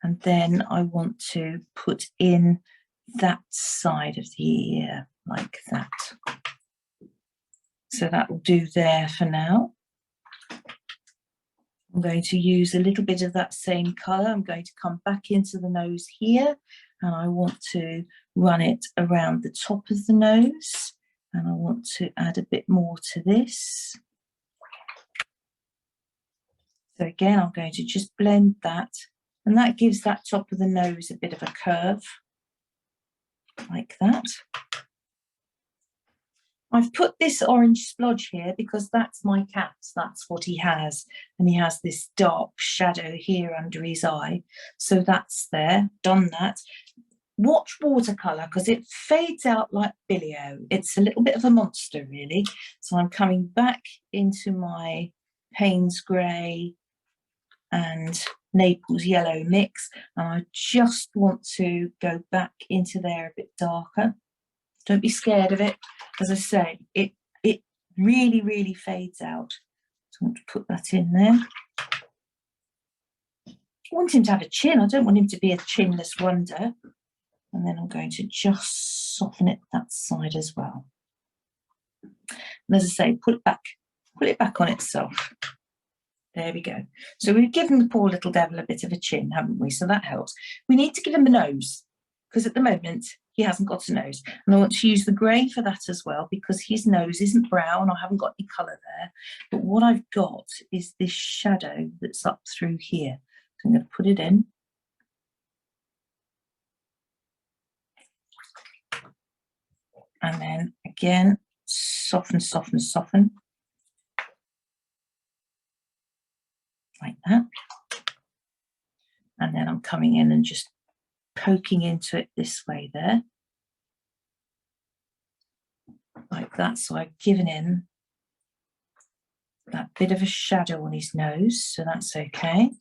And then I want to put in that side of the ear like that. So that will do there for now. I'm going to use a little bit of that same colour. I'm going to come back into the nose here, and I want to run it around the top of the nose, and I want to add a bit more to this. So again, I'm going to just blend that, and that gives that top of the nose a bit of a curve, like that. I've put this orange splodge here because that's my cat, that's what he has. And he has this dark shadow here under his eye. So that's there, done that. Watch watercolour because it fades out like Billy-O. It's a little bit of a monster, really. So I'm coming back into my Payne's Grey and Naples yellow mix, and I just want to go back into there a bit darker. Don't be scared of it. As I say, it really, really fades out. So I want to put that in there. I want him to have a chin. I don't want him to be a chinless wonder. And then I'm going to just soften it that side as well. And as I say, put it back on itself. There we go. So we've given the poor little devil a bit of a chin, haven't we? So that helps. We need to give him a nose, because at the moment he hasn't got a nose. And I want to use the grey for that as well, because his nose isn't brown. I haven't got any colour there. But what I've got is this shadow that's up through here. So I'm going to put it in. And then again, soften, soften, soften. Like that. And then I'm coming in and just poking into it this way there. Like that. So I've given him that bit of a shadow on his nose. So that's okay.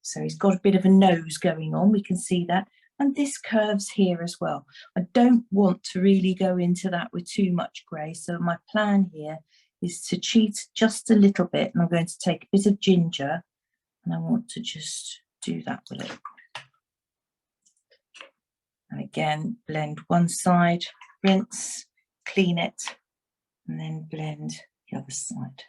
So he's got a bit of a nose going on. We can see that. And this curves here as well. I don't want to really go into that with too much grey. So my plan here is to cheat just a little bit. And I'm going to take a bit of ginger, and I want to just do that with it. And again, blend one side, rinse, clean it, and then blend the other side.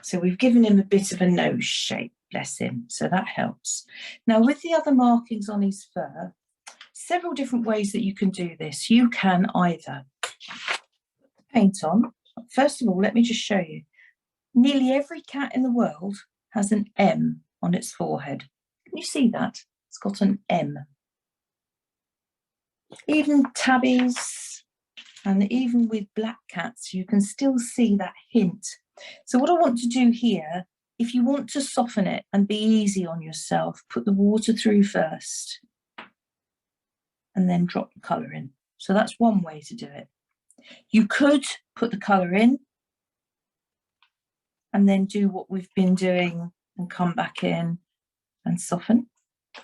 So we've given him a bit of a nose shape, bless him, so that helps. Now with the other markings on his fur, several different ways that you can do this. You can either paint on. First of all, let me just show you. Nearly every cat in the world has an M on its forehead. Can you see that? It's got an M. Even tabbies, and even with black cats, you can still see that hint. So what I want to do here, if you want to soften it and be easy on yourself, put the water through first and then drop the colour in. So that's one way to do it. You could put the colour in and then do what we've been doing and come back in and soften.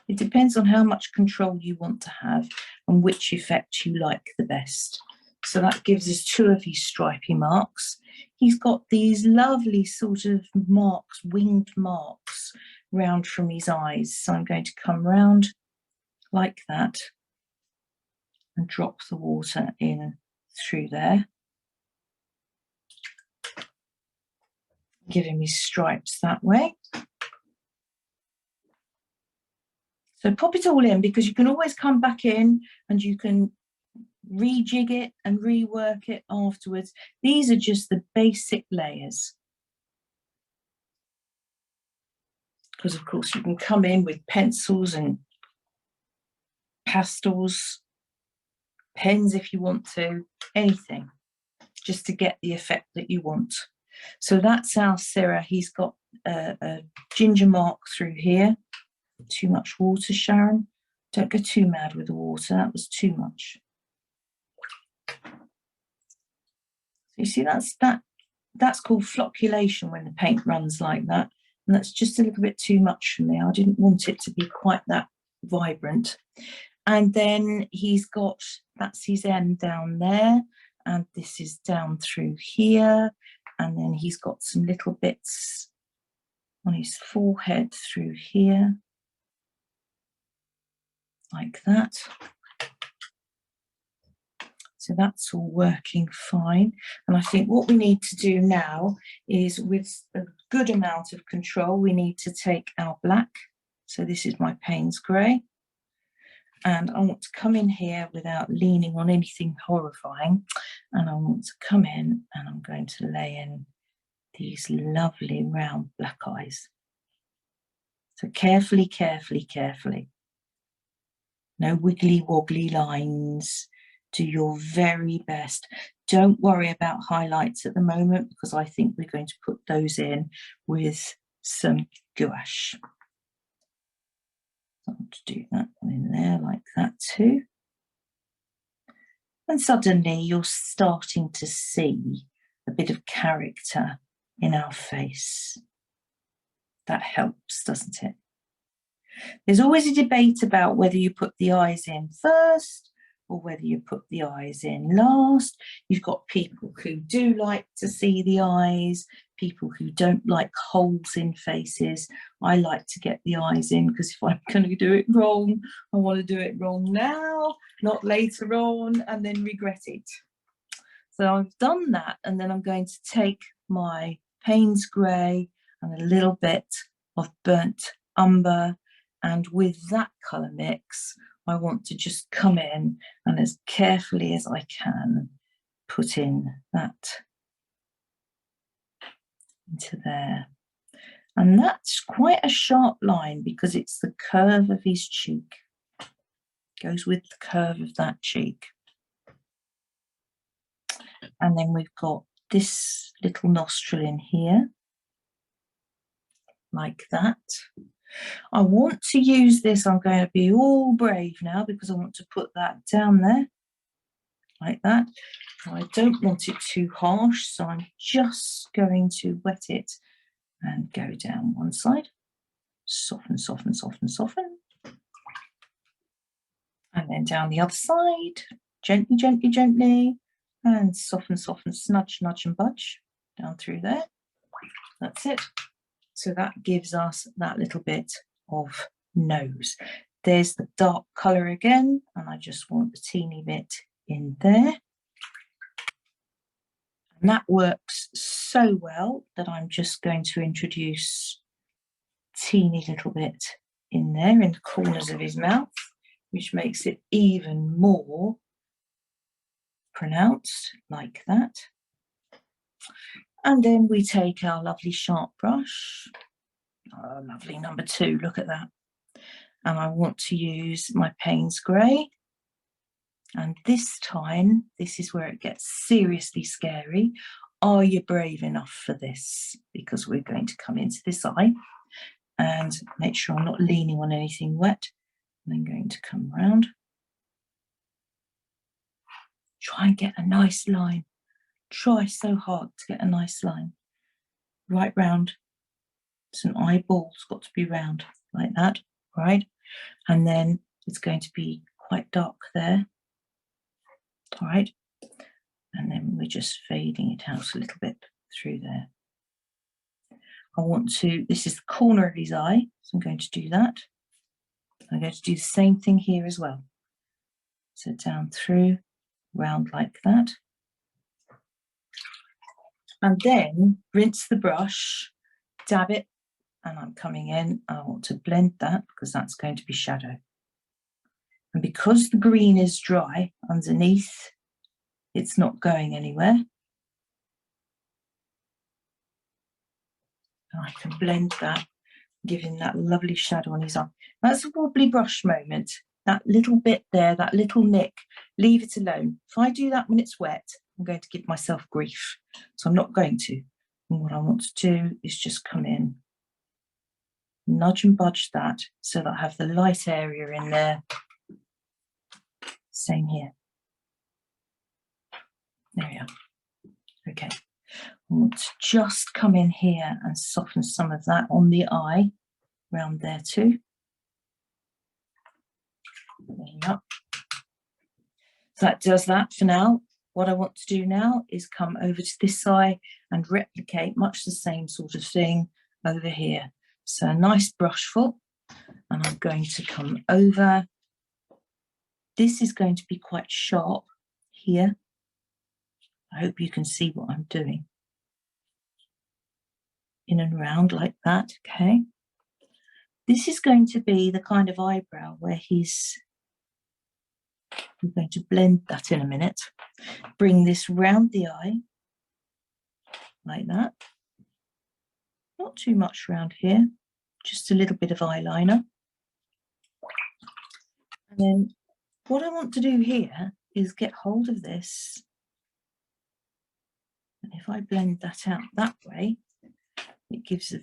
It depends on how much control you want to have and which effect you like the best. So that gives us two of his stripy marks. he's got these lovely sort of marks, winged marks round from his eyes. So I'm going to come round like that and drop the water in through there. Give him his stripes that way. So pop it all in, because you can always come back in and you can rejig it and rework it afterwards. These are just the basic layers. Because of course you can come in with pencils and pastels, pens if you want to, anything, just to get the effect that you want. So that's our Sirrah. He's got a ginger mark through here. Too much water, Sharon. Don't go too mad with the water. That was too much. So you see, that's called flocculation when the paint runs like that. And that's just a little bit too much for me. I didn't want it to be quite that vibrant. And then he's got, that's his end down there. And this is down through here. And then he's got some little bits on his forehead through here. Like that. So that's all working fine. And I think what we need to do now is, with a good amount of control, we need to take our black. So this is my Payne's grey. And I want to come in here without leaning on anything horrifying. And I want to come in and I'm going to lay in these lovely round black eyes. So carefully, carefully, carefully. No wiggly wobbly lines. Do your very best. Don't worry about highlights at the moment, because I think we're going to put those in with some gouache. So I'll do that one in there like that too. And suddenly you're starting to see a bit of character in our face. That helps, doesn't it? There's always a debate about whether you put the eyes in first or whether you put the eyes in last. You've got people who do like to see the eyes, people who don't like holes in faces. I like to get the eyes in, because if I'm going to do it wrong, I want to do it wrong now, not later on, and then regret it. So I've done that, and then I'm going to take my Payne's grey and a little bit of burnt umber, and with that colour mix, I want to just come in and as carefully as I can put in that into there. And that's quite a sharp line, because it's the curve of his cheek. Goes with the curve of that cheek. And then we've got this little nostril in here, like that. I want to use this, I'm going to be all brave now, because I want to put that down there, like that. I don't want it too harsh, so I'm just going to wet it and go down one side. Soften, soften, soften, soften. And then down the other side, gently, gently, gently. And soften, soften, snudge, nudge and budge down through there. That's it. So that gives us that little bit of nose. There's the dark colour again, and I just want a teeny bit in there. And that works so well that I'm just going to introduce a teeny little bit in there in the corners of his mouth, which makes it even more pronounced, like that. And then we take our lovely sharp brush, lovely number 2, look at that. And I want to use my Payne's grey. And this time, this is where it gets seriously scary. Are you brave enough for this? Because we're going to come into this eye and make sure I'm not leaning on anything wet. And then going to come round. Try and get a nice line. Try so hard to get a nice line. Right round. It's an eyeball, it's got to be round, like that, right? And then it's going to be quite dark there. All right, and then we're just fading it out a little bit through there. I want to, this is the corner of his eye, so I'm going to do that. I'm going to do the same thing here as well. So down through, round like that. And then rinse the brush, dab it, and I'm coming in. I want to blend that because that's going to be shadow. And because the green is dry underneath, it's not going anywhere. And I can blend that, give him that lovely shadow on his eye. That's a wobbly brush moment. That little bit there, that little nick, leave it alone. If I do that when it's wet, I'm going to give myself grief. So I'm not going to. And what I want to do is just come in, nudge and budge that so that I have the light area in there. Same here. There we are. Okay. I want to just come in here and soften some of that on the eye, around there too. There you go. So that does that for now. What I want to do now is come over to this eye and replicate much the same sort of thing over here. So a nice brushful, and I'm going to come over. This is going to be quite sharp here. I hope you can see what I'm doing. In and round like that, okay? This is going to be the kind of eyebrow where I'm going to blend that in a minute. Bring this round the eye, like that. Not too much round here, just a little bit of eyeliner. And then what I want to do here is get hold of this. And if I blend that out that way, it gives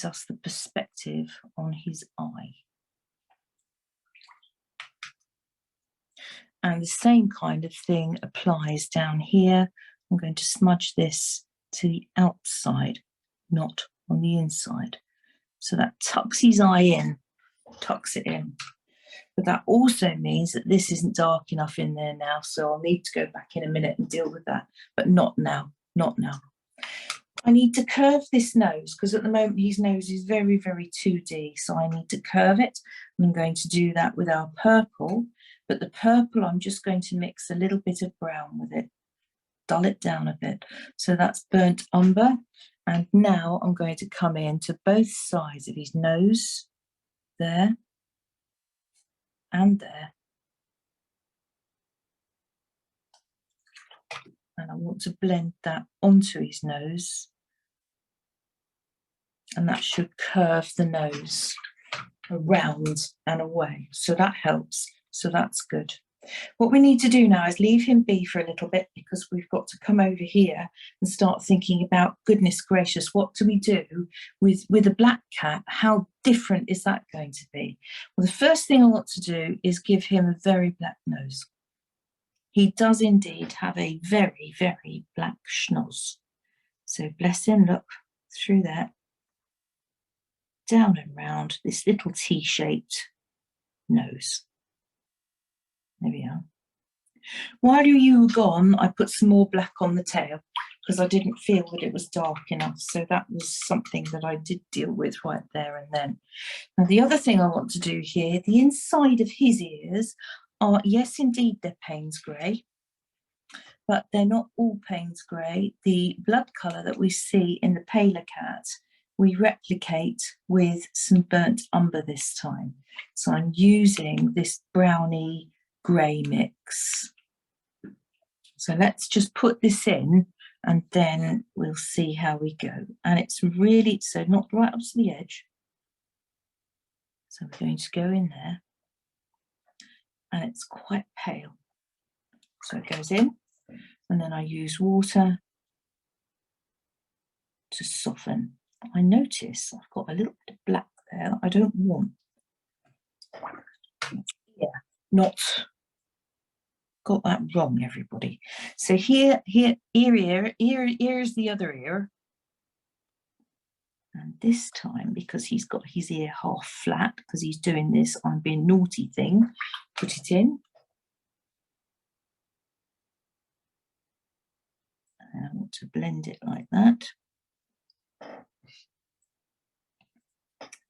us the perspective on his eye. And the same kind of thing applies down here. I'm going to smudge this to the outside, not on the inside. So that tucks his eye in, tucks it in. But that also means that this isn't dark enough in there now, so I'll need to go back in a minute and deal with that, but not now, not now. I need to curve this nose because at the moment his nose is very, very 2D, so I need to curve it. I'm going to do that with our purple, but the purple I'm just going to mix a little bit of brown with it, dull it down a bit. So that's burnt umber, and now I'm going to come in to both sides of his nose, there and there. And I want to blend that onto his nose. And that should curve the nose around and away. So that helps. So that's good. What we need to do now is leave him be for a little bit because we've got to come over here and start thinking about, goodness gracious, what do we do with a black cat? How different is that going to be? Well, the first thing I want to do is give him a very black nose. He does indeed have a very, very black schnoz. So bless him, look through there, down and round this little T-shaped nose. There we are. While you were gone, I put some more black on the tail because I didn't feel that it was dark enough. So that was something that I did deal with right there and then. Now, the other thing I want to do here, the inside of his ears are, yes, indeed, they're Payne's grey, but they're not all Payne's grey. The blood colour that we see in the paler cat, we replicate with some burnt umber this time. So I'm using this browny grey mix. So let's just put this in and then we'll see how we go. And it's really, so not right up to the edge. So we're going to go in there and it's quite pale. So it goes in and then I use water to soften. I notice I've got a little bit of black there that I don't want. Yeah, not got that wrong, everybody. So here, ear is the other ear. And this time, because he's got his ear half flat, because he's doing this I'm being naughty thing, put it in. And I want to blend it like that.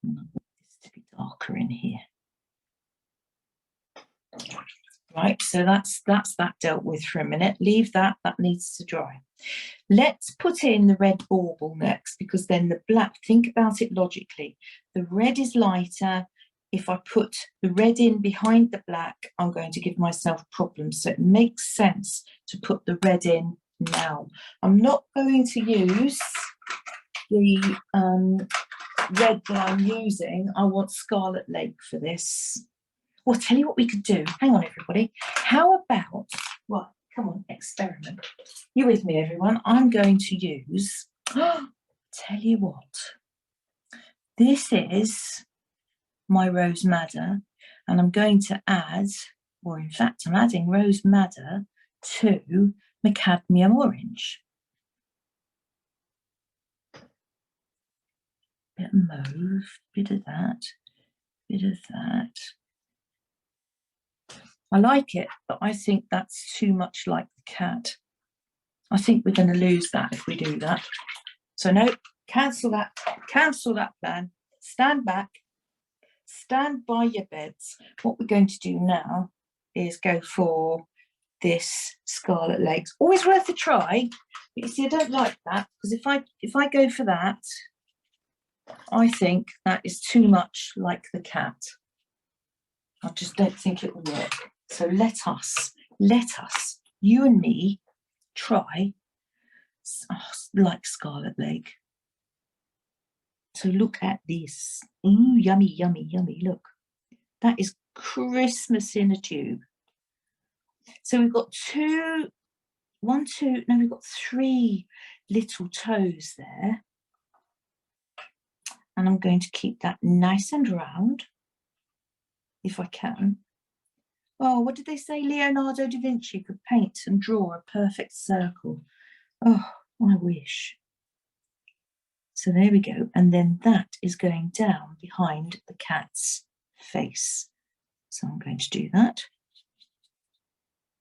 I want this to be darker in here. Right, so that's that dealt with for a minute. Leave that, that needs to dry. Let's put in the red bauble next, because then the black, think about it logically. The red is lighter. If I put the red in behind the black, I'm going to give myself problems. So it makes sense to put the red in now. I'm not going to use the red that I'm using. I want Scarlet Lake for this. Well, I'll tell you what we could do. Hang on, everybody. How about, well, come on, experiment. You with me, everyone? I'm going to use, tell you what, this is my rose madder, and I'm going to add, or in fact, I'm adding rose madder to macadamia orange. Bit of mauve, bit of that, bit of that. I like it, but I think that's too much like the cat. I think we're going to lose that if we do that. So no, cancel that plan. Stand back, stand by your beds. What we're going to do now is go for this Scarlet Lakes. Always worth a try. But you see, I don't like that, because if I go for that, I think that is too much like the cat. I just don't think it will work. So let us, you and me, try like Scarlet Lake. So look at this. Ooh, yummy, yummy, yummy. Look, that is Christmas in a tube. So we've got we've got 3 little toes there. And I'm going to keep that nice and round, if I can. Oh, what did they say? Leonardo da Vinci could paint and draw a perfect circle. Oh, I wish. So there we go. And then that is going down behind the cat's face. So I'm going to do that.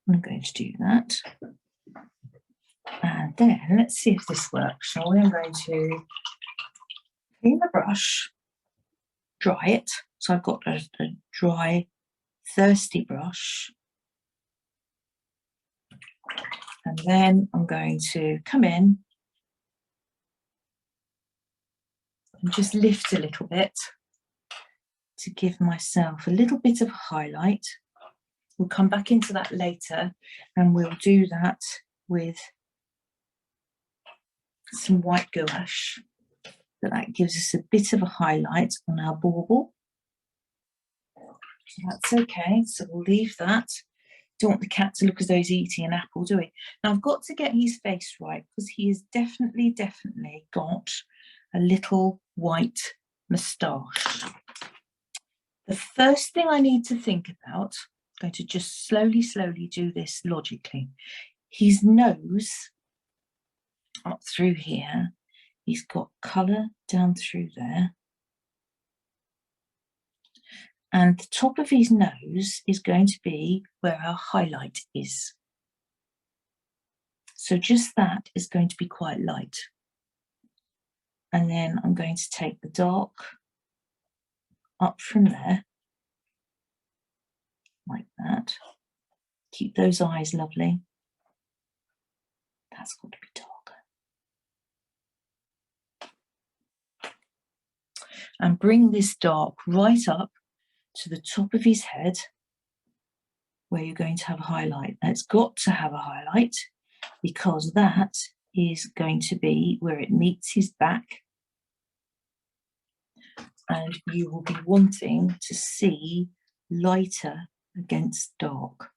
I'm going to do that. And then let's see if this works, shall we? I'm going to clean the brush, dry it. So I've got a dry, thirsty brush. And then I'm going to come in and just lift a little bit to give myself a little bit of highlight. We'll come back into that later, and we'll do that with some white gouache. But that gives us a bit of a highlight on our bauble. So that's okay, so we'll leave that. Don't want the cat to look as though he's eating an apple, do we? Now I've got to get his face right, because he has definitely got a little white moustache. The first thing I need to think about, I'm going to just slowly do this logically. His nose up through here, he's got colour down through there. And the top of his nose is going to be where our highlight is. So just that is going to be quite light. And then I'm going to take the dark up from there, like that. Keep those eyes lovely. That's got to be darker. And bring this dark right up to the top of his head, where you're going to have a highlight. Now it's got to have a highlight, because that is going to be where it meets his back, and you will be wanting to see lighter against dark.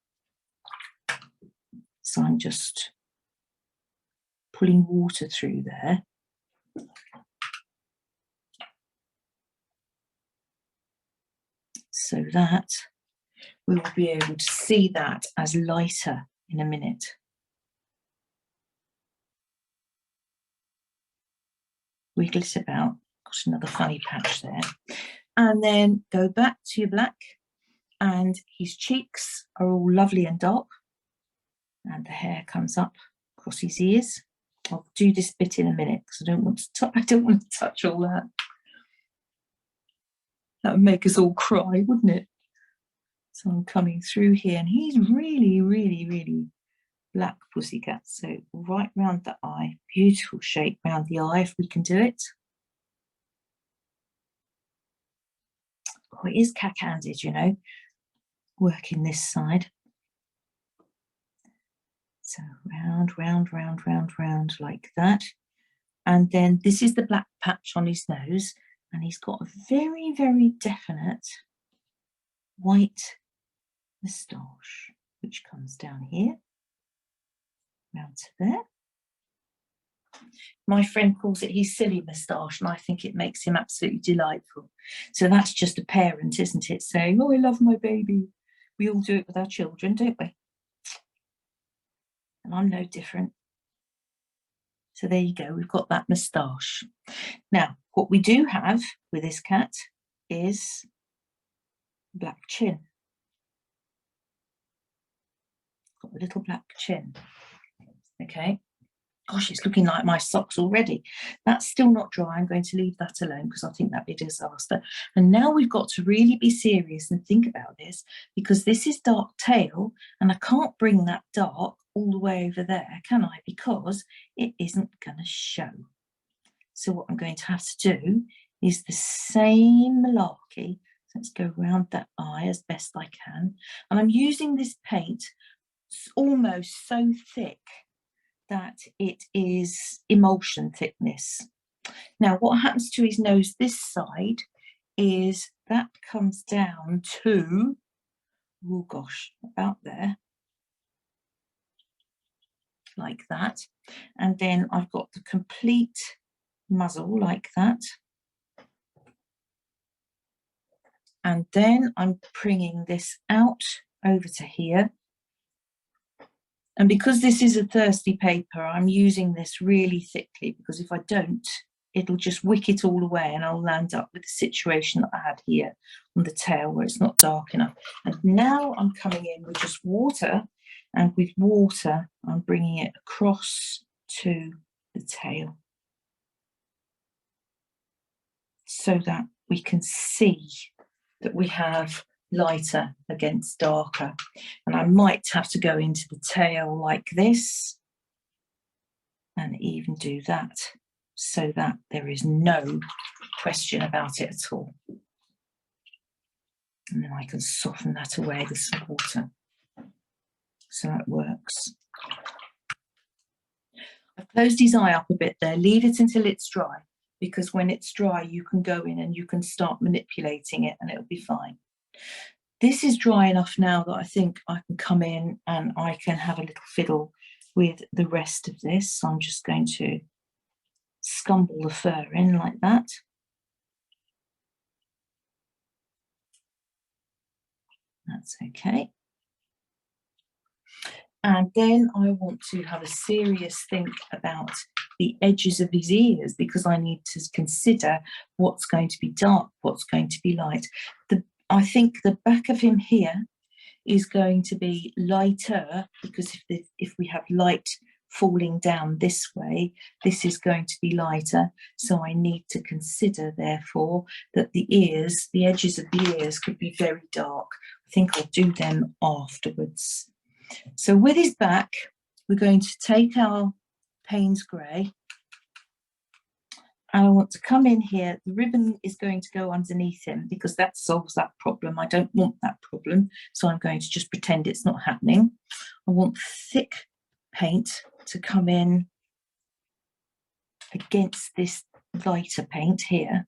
So I'm just pulling water through there. So that we will be able to see that as lighter in a minute. Wiggle it about, got another funny patch there. And then go back to your black, and his cheeks are all lovely and dark. And the hair comes up across his ears. I'll do this bit in a minute, because I don't want to touch all that. That would make us all cry, wouldn't it? So I'm coming through here, and he's really, really, really black pussycat. So right round the eye, beautiful shape round the eye if we can do it. Oh, it is cack-handed, you know, working this side. So round, round, round, round, round like that. And then this is the black patch on his nose, and he's got a very, very definite white moustache, which comes down here, round to there. My friend calls it his silly moustache, and I think it makes him absolutely delightful. So that's just a parent, isn't it, saying, oh, I love my baby. We all do it with our children, don't we? And I'm no different. So there you go, we've got that moustache. Now, what we do have with this cat is black chin. Got a little black chin. Okay. Gosh, it's looking like my socks already. That's still not dry. I'm going to leave that alone because I think that'd be a disaster. And now we've got to really be serious and think about this, because this is dark tail, and I can't bring that dark all the way over there, can I? Because it isn't going to show. So what I'm going to have to do is the same malarkey. So let's go around that eye as best I can. And I'm using this paint almost so thick that it is emulsion thickness. Now, what happens to his nose this side is that comes down to, oh gosh, about there, like that. And then I've got the complete muzzle like that. And then I'm bringing this out over to here. And because this is a thirsty paper, I'm using this really thickly, because if I don't, it'll just wick it all away and I'll land up with the situation that I had here on the tail where it's not dark enough. And now I'm coming in with just water, and with water, I'm bringing it across to the tail so that we can see that we have lighter against darker. And I might have to go into the tail like this and even do that so that there is no question about it at all. And then I can soften that away with some water. So that works. I've closed his eye up a bit there. Leave it until it's dry, because when it's dry, you can go in and you can start manipulating it and it'll be fine. This is dry enough now that I think I can come in and I can have a little fiddle with the rest of this. So I'm just going to scumble the fur in like that. That's okay. And then I want to have a serious think about the edges of his ears, because I need to consider what's going to be dark, what's going to be light. I think the back of him here is going to be lighter, because if we have light falling down this way, this is going to be lighter. So I need to consider, therefore, that the ears, the edges of the ears could be very dark. I think I'll do them afterwards. So with his back, we're going to take our Payne's Grey, and I want to come in here. The ribbon is going to go underneath him because that solves that problem. I don't want that problem, so I'm going to just pretend it's not happening. I want thick paint to come in against this lighter paint here.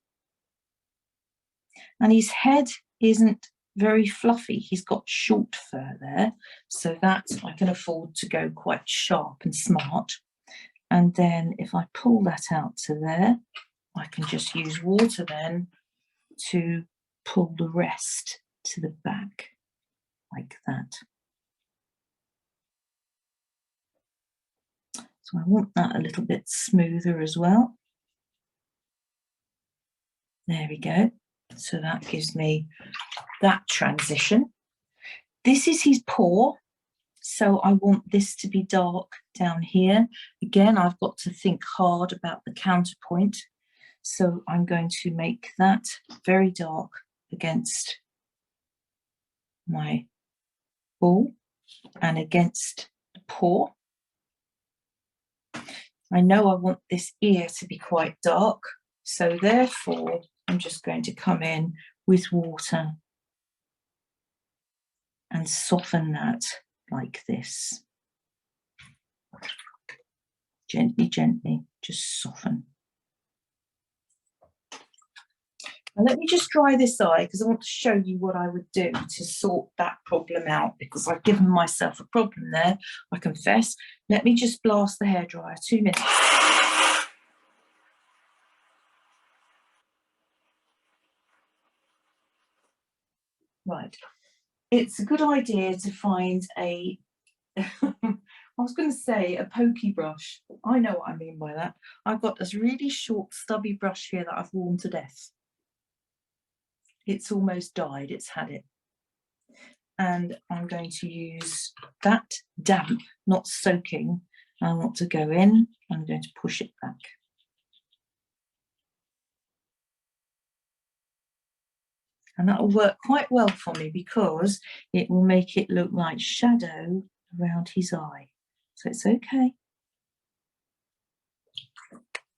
And his head isn't very fluffy. He's got short fur there, so that I can afford to go quite sharp and smart. And then if I pull that out to there, I can just use water then to pull the rest to the back like that. So I want that a little bit smoother as well. There we go. So that gives me that transition. This is his paw. So I want this to be dark down here. Again, I've got to think hard about the counterpoint. So I'm going to make that very dark against my ball and against the paw. I know I want this ear to be quite dark, so therefore I'm just going to come in with water and soften that like this. Gently, gently, just soften. Now let me just dry this eye because I want to show you what I would do to sort that problem out, because I've given myself a problem there, I confess. Let me just blast the hairdryer, 2 minutes. Right, it's a good idea to find a, I was going to say a pokey brush. I know what I mean by that. I've got this really short stubby brush here that I've worn to death. It's almost died, it's had it. And I'm going to use that damp, not soaking. I want to go in, I'm going to push it back. And that will work quite well for me because it will make it look like shadow around his eye. So it's okay.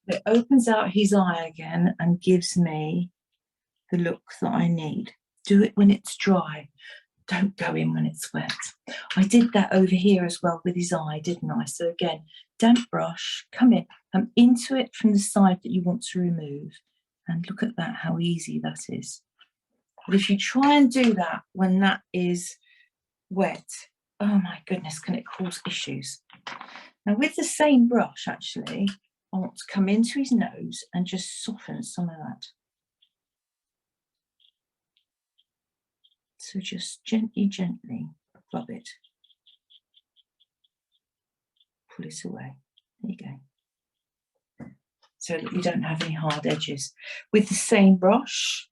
It opens out his eye again and gives me the look that I need. Do it when it's dry. Don't go in when it's wet. I did that over here as well with his eye, didn't I? So again, damp brush, come in, come into it from the side that you want to remove. And look at that, how easy that is. But if you try and do that when that is wet, oh my goodness, can it cause issues? Now with the same brush, actually, I want to come into his nose and just soften some of that. So just gently, gently rub it. Pull it away. There you go. So that we don't have any hard edges. With the same brush,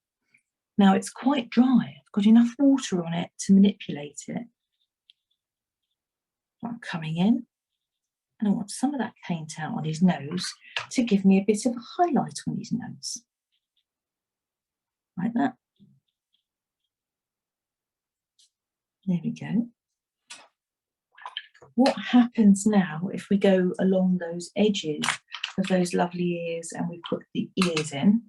now it's quite dry. I've got enough water on it to manipulate it. I'm coming in, and I want some of that paint out on his nose to give me a bit of a highlight on his nose. Like that. There we go. What happens now if we go along those edges of those lovely ears and we put the ears in?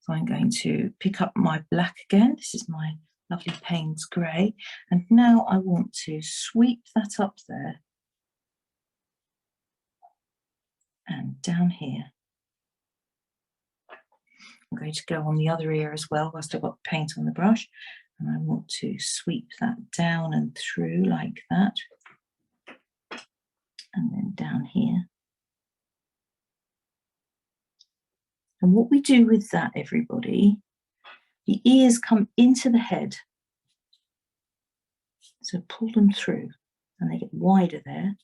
So I'm going to pick up my black again. This is my lovely Payne's grey. And now I want to sweep that up there and down here. I'm going to go on the other ear as well whilst I've got paint on the brush. And I want to sweep that down and through like that. And then down here. And what we do with that, everybody, the ears come into the head. So pull them through and they get wider there,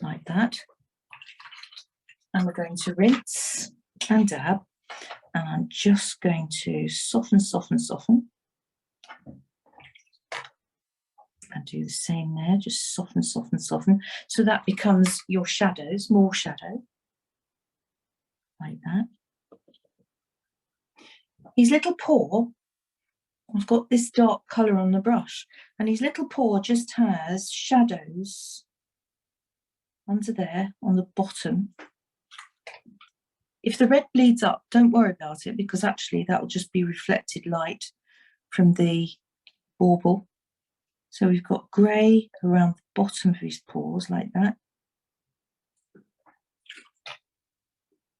like that. And we're going to rinse and dab. And I'm just going to soften, soften, soften. And do the same there, just soften, soften, soften. So that becomes your shadows, more shadow. Like that. His little paw, I've got this dark colour on the brush, and his little paw just has shadows under there on the bottom. If the red bleeds up, don't worry about it, because actually that will just be reflected light from the bauble. So we've got grey around the bottom of his paws like that.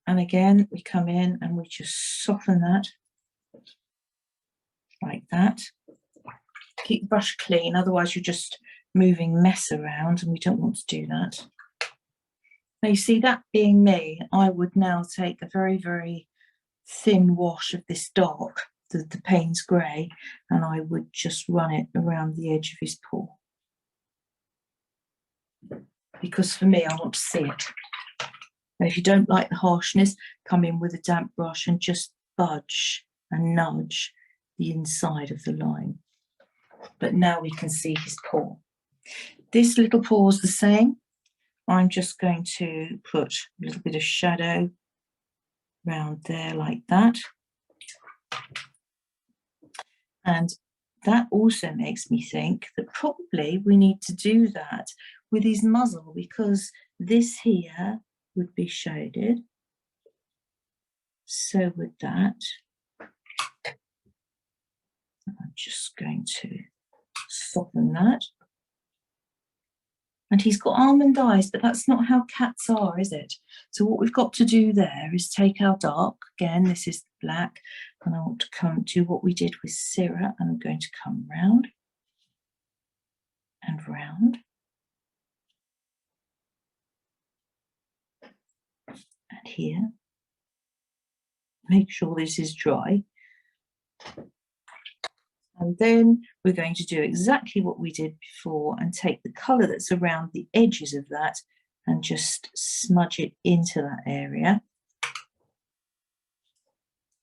And again, we come in and we just soften that like that. Keep the brush clean, otherwise you're just moving mess around and we don't want to do that. Now you see, that being me, I would now take a very, very thin wash of this dark, the Payne's grey, and I would just run it around the edge of his paw. Because for me, I want to see it. And if you don't like the harshness, come in with a damp brush and just budge and nudge the inside of the line. But now we can see his paw. This little paw is the same. I'm just going to put a little bit of shadow around there like that. And that also makes me think that probably we need to do that with his muzzle, because this here would be shaded. So would that. I'm just going to soften that. And he's got almond eyes, but that's not how cats are, is it? So what we've got to do there is take our dark, again, this is black, and I want to come do what we did with Sirrah, and I'm going to come round and round. And here, make sure this is dry. And then we're going to do exactly what we did before and take the colour that's around the edges of that and just smudge it into that area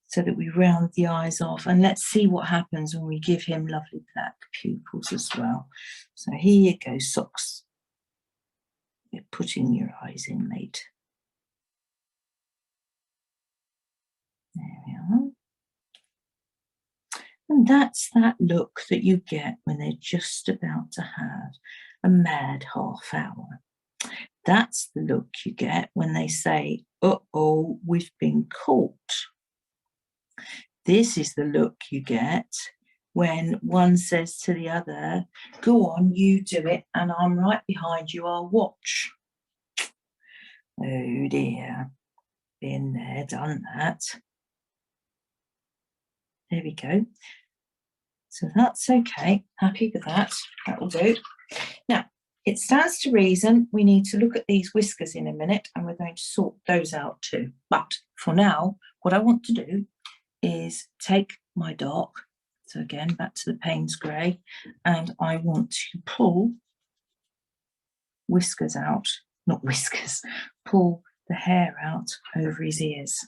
so that we round the eyes off. And let's see what happens when we give him lovely black pupils as well. So here you go, Socks. You're putting your eyes in, mate. There we are. And that's that look that you get when they're just about to have a mad half hour. That's the look you get when they say, uh-oh, we've been caught. This is the look you get when one says to the other, go on, you do it, and I'm right behind you, I'll watch. Oh dear, been there, done that. There we go. So that's okay, happy with that, that'll do. Now, it stands to reason we need to look at these whiskers in a minute, and we're going to sort those out too. But for now, what I want to do is take my dark, so again, back to the Payne's Grey, and I want to pull whiskers out, not whiskers, pull the hair out over his ears.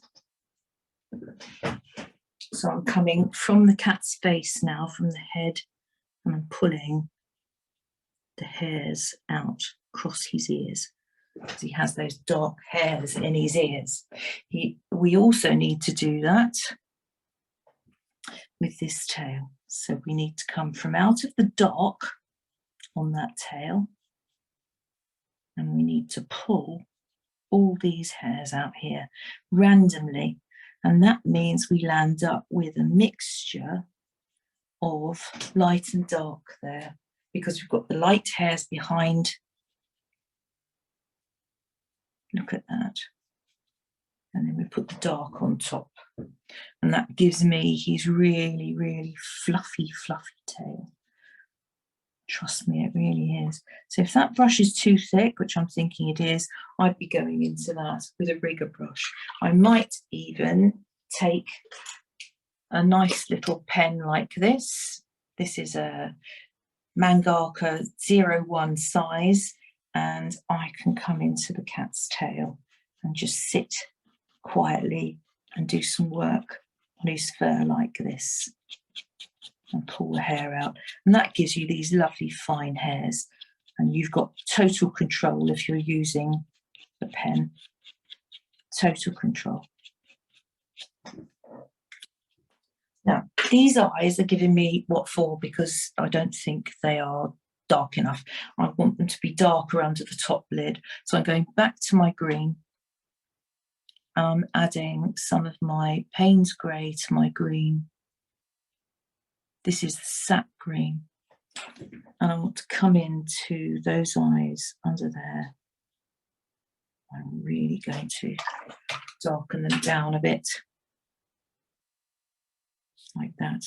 So I'm coming from the cat's face now, from the head, and I'm pulling the hairs out across his ears, because he has those dark hairs in his ears. We also need to do that with this tail. So we need to come from out of the dark on that tail, and we need to pull all these hairs out here randomly. And that means we land up with a mixture of light and dark there, because we've got the light hairs behind. Look at that. And then we put the dark on top. And that gives me his really, really fluffy, fluffy tail. Trust me, it really is. So if that brush is too thick, which I'm thinking it is, I'd be going into that with a rigger brush. I might even take a nice little pen like this. This is a Mangaka 01 size, and I can come into the cat's tail and just sit quietly and do some work on his fur like this and pull the hair out, and that gives you these lovely fine hairs, and you've got total control if you're using the pen. Total control. Now these eyes are giving me what for, because I don't think they are dark enough. I want them to be darker under the top lid, so I'm going back to my green. I'm adding some of my Payne's Grey to my green. This is the sap green, and I want to come into those eyes under there. I'm really going to darken them down a bit, like that,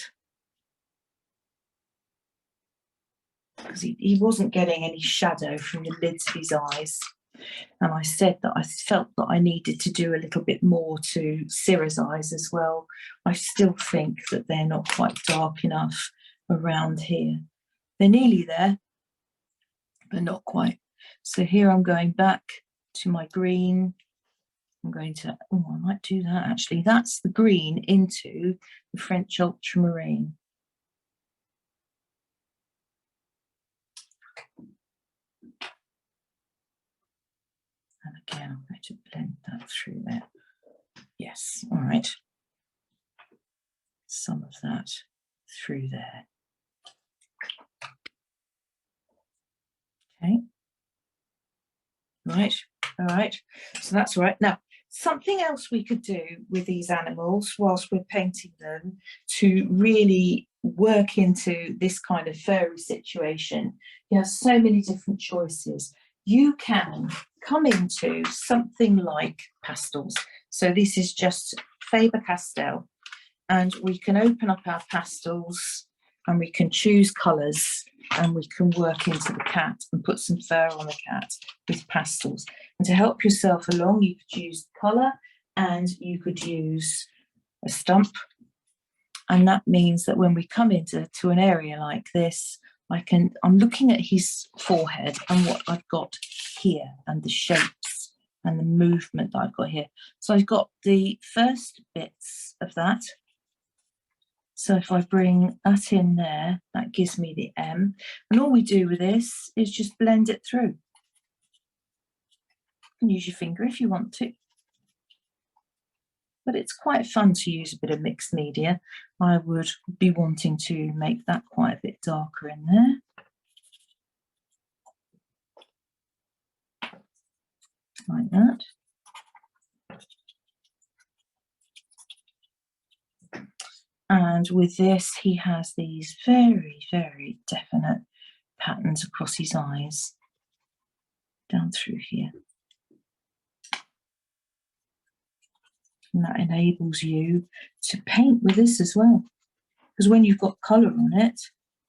because he wasn't getting any shadow from the lids of his eyes. And I said that I felt that I needed to do a little bit more to Sirrah's eyes as well. I still think that they're not quite dark enough around here. They're nearly there, but not quite. So here I'm going back to my green. I'm going to, oh, I might do that actually. That's the green into the French ultramarine. And again, I'm going to blend that through there. Yes, all right. Some of that. through there. Okay. Right, all right, so that's all right. Now, something else we could do with these animals whilst we're painting them to really work into this kind of furry situation, you have so many different choices. You can come into something like pastels. So this is just Faber-Castell, and we can open up our pastels and we can choose colours and we can work into the cat and put some fur on the cat with pastels. And to help yourself along, you could use colour and you could use a stump. And that means that when we come into an area like this, I'm looking at his forehead and what I've got here and the shapes and the movement that I've got here. So I've got the first bits of that. So if I bring that in there, that gives me the M. And all we do with this is just blend it through. You can use your finger if you want to. But it's quite fun to use a bit of mixed media. I would be wanting to make that quite a bit darker in there. Like that. And with this, he has these very, very definite patterns across his eyes, down through here. And that enables you to paint with this as well. Because when you've got colour on it,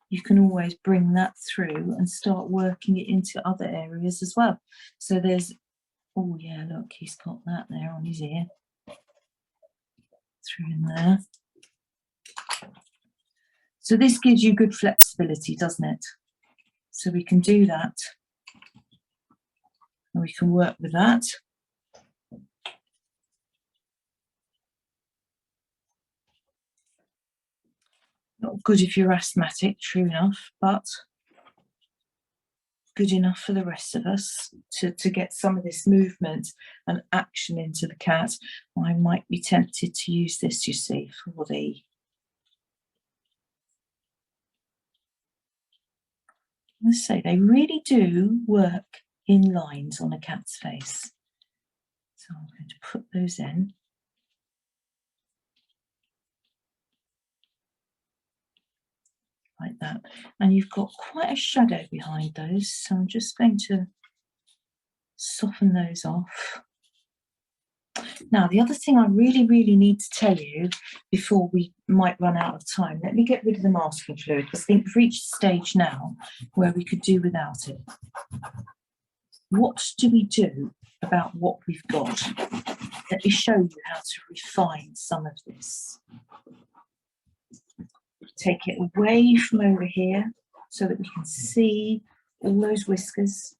you can always bring that through and start working it into other areas as well. So there's, oh yeah, look, he's got that there on his ear. Through in there. So this gives you good flexibility, doesn't it? So we can do that. And we can work with that. Not good if you're asthmatic, true enough, but good enough for the rest of us to get some of this movement and action into the cat. I might be tempted to use this, you see, for the let's say they really do work in lines on a cat's face. So I'm going to put those in. Like that. And you've got quite a shadow behind those, so I'm just going to soften those off. Now, the other thing I really, really need to tell you before we might run out of time, let me get rid of the masking fluid, because I think we've reached a stage now where we could do without it. What do we do about what we've got? Let me show you how to refine some of this. Take it away from over here so that we can see all those whiskers.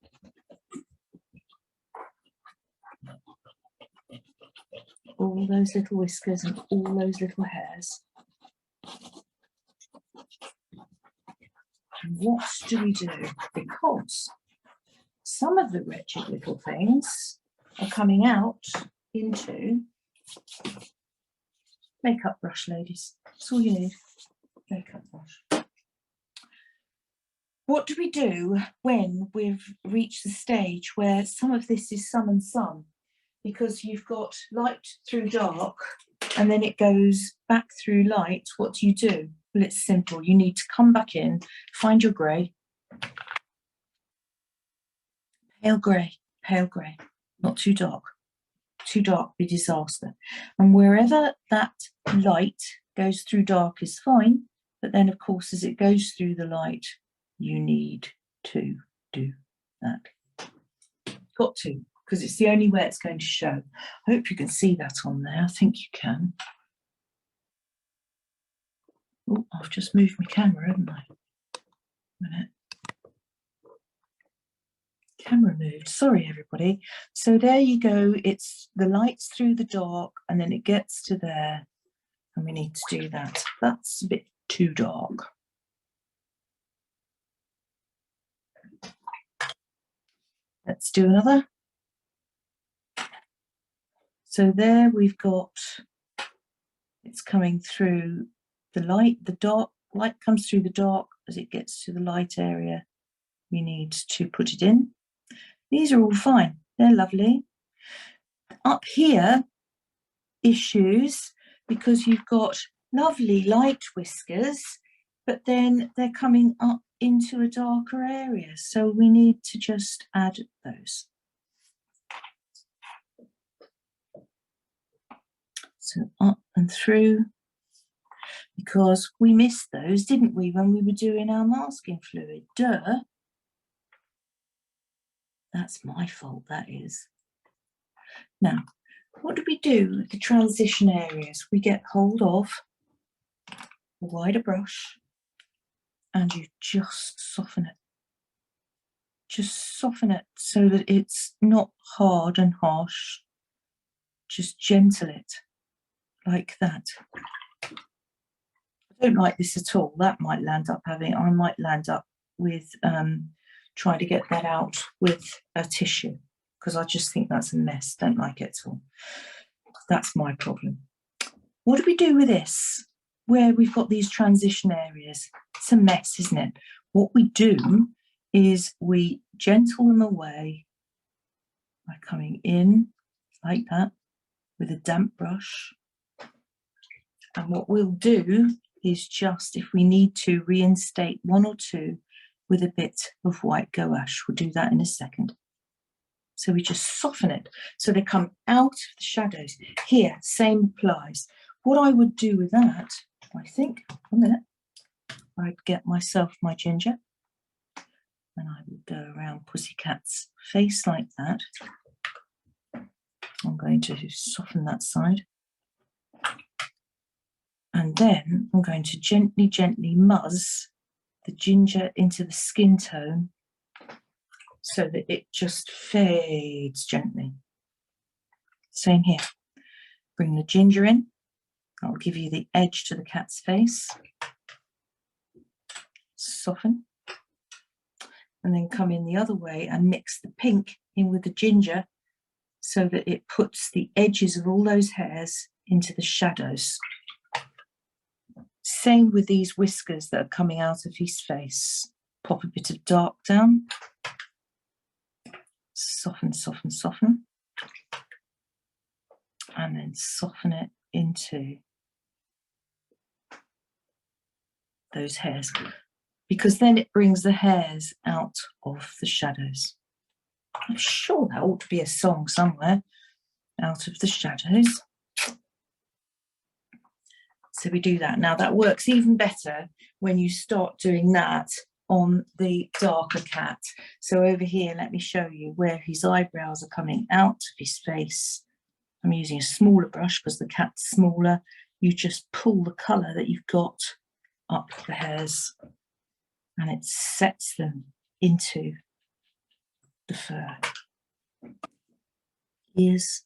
All those little whiskers and all those little hairs. And what do we do? Because some of the wretched little things are coming out into makeup brush, ladies. That's all you need. Makeup brush. What do we do when we've reached the stage where some of this is some and some? Because you've got light through dark and then it goes back through light. What do? Well, it's simple. You need to come back in, find your grey. Pale grey, not too dark. Too dark, be disaster. And wherever that light goes through dark is fine, but then of course as it goes through the light, you need to do that. Got to, because it's the only way it's going to show. I hope you can see that on there. I think you can. Oh, I've just moved my camera, haven't I? A minute. Camera moved. Sorry, everybody. So there you go. It's the lights through the dark, and then it gets to there, and we need to do that. That's a bit too dark. Let's do another. So there we've got, it's coming through the light, the dark light comes through the dark, as it gets to the light area, we need to put it in. These are all fine, they're lovely. Up here, issues, because you've got lovely light whiskers, but then they're coming up into a darker area, so we need to just add those. So up and through, because we missed those, didn't we, when we were doing our masking fluid? Duh. That's my fault, that is. Now, what do we do with the transition areas? We get hold of a wider brush and you just soften it. Just soften it so that it's not hard and harsh. Just gentle it like that. I don't like this at all. That might land up having, I might land up with trying to get that out with a tissue, because I just think that's a mess. Don't like it at all. That's my problem. What do we do with this, where we've got these transition areas? It's a mess, isn't it? What we do is we gentle them away by coming in like that with a damp brush. And what we'll do is just, if we need to, reinstate one or two with a bit of white gouache. We'll do that in a second. So we just soften it so they come out of the shadows. Here, same applies. What I would do with that, I think, a minute, I'd get myself my ginger and I would go around Pussycat's face like that. I'm going to soften that side. And then I'm going to gently, gently muzz the ginger into the skin tone so that it just fades gently. Same here. Bring the ginger in. I'll give you the edge to the cat's face. Soften. And then come in the other way and mix the pink in with the ginger so that it puts the edges of all those hairs into the shadows. Same with these whiskers that are coming out of his face. Pop a bit of dark down. Soften, soften, soften. And then soften it into those hairs, because then it brings the hairs out of the shadows. I'm sure that ought to be a song somewhere, out of the shadows. So we do that. Now that works even better when you start doing that on the darker cat. So over here, let me show you where his eyebrows are coming out of his face. I'm using a smaller brush because the cat's smaller. You just pull the colour that you've got up the hairs and it sets them into the fur. Ears,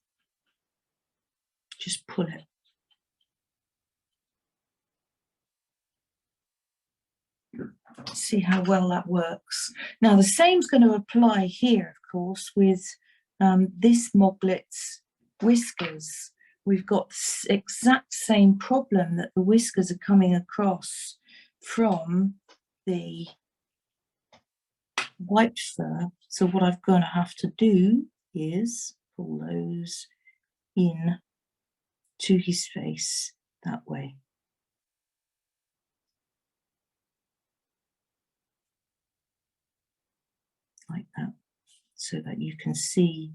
just pull it. See how well that works. Now the same's going to apply here, of course, with this Moglet's whiskers. We've got the exact same problem, that the whiskers are coming across from the white fur. So what I'm going to have to do is pull those in to his face that way. Like that, so that you can see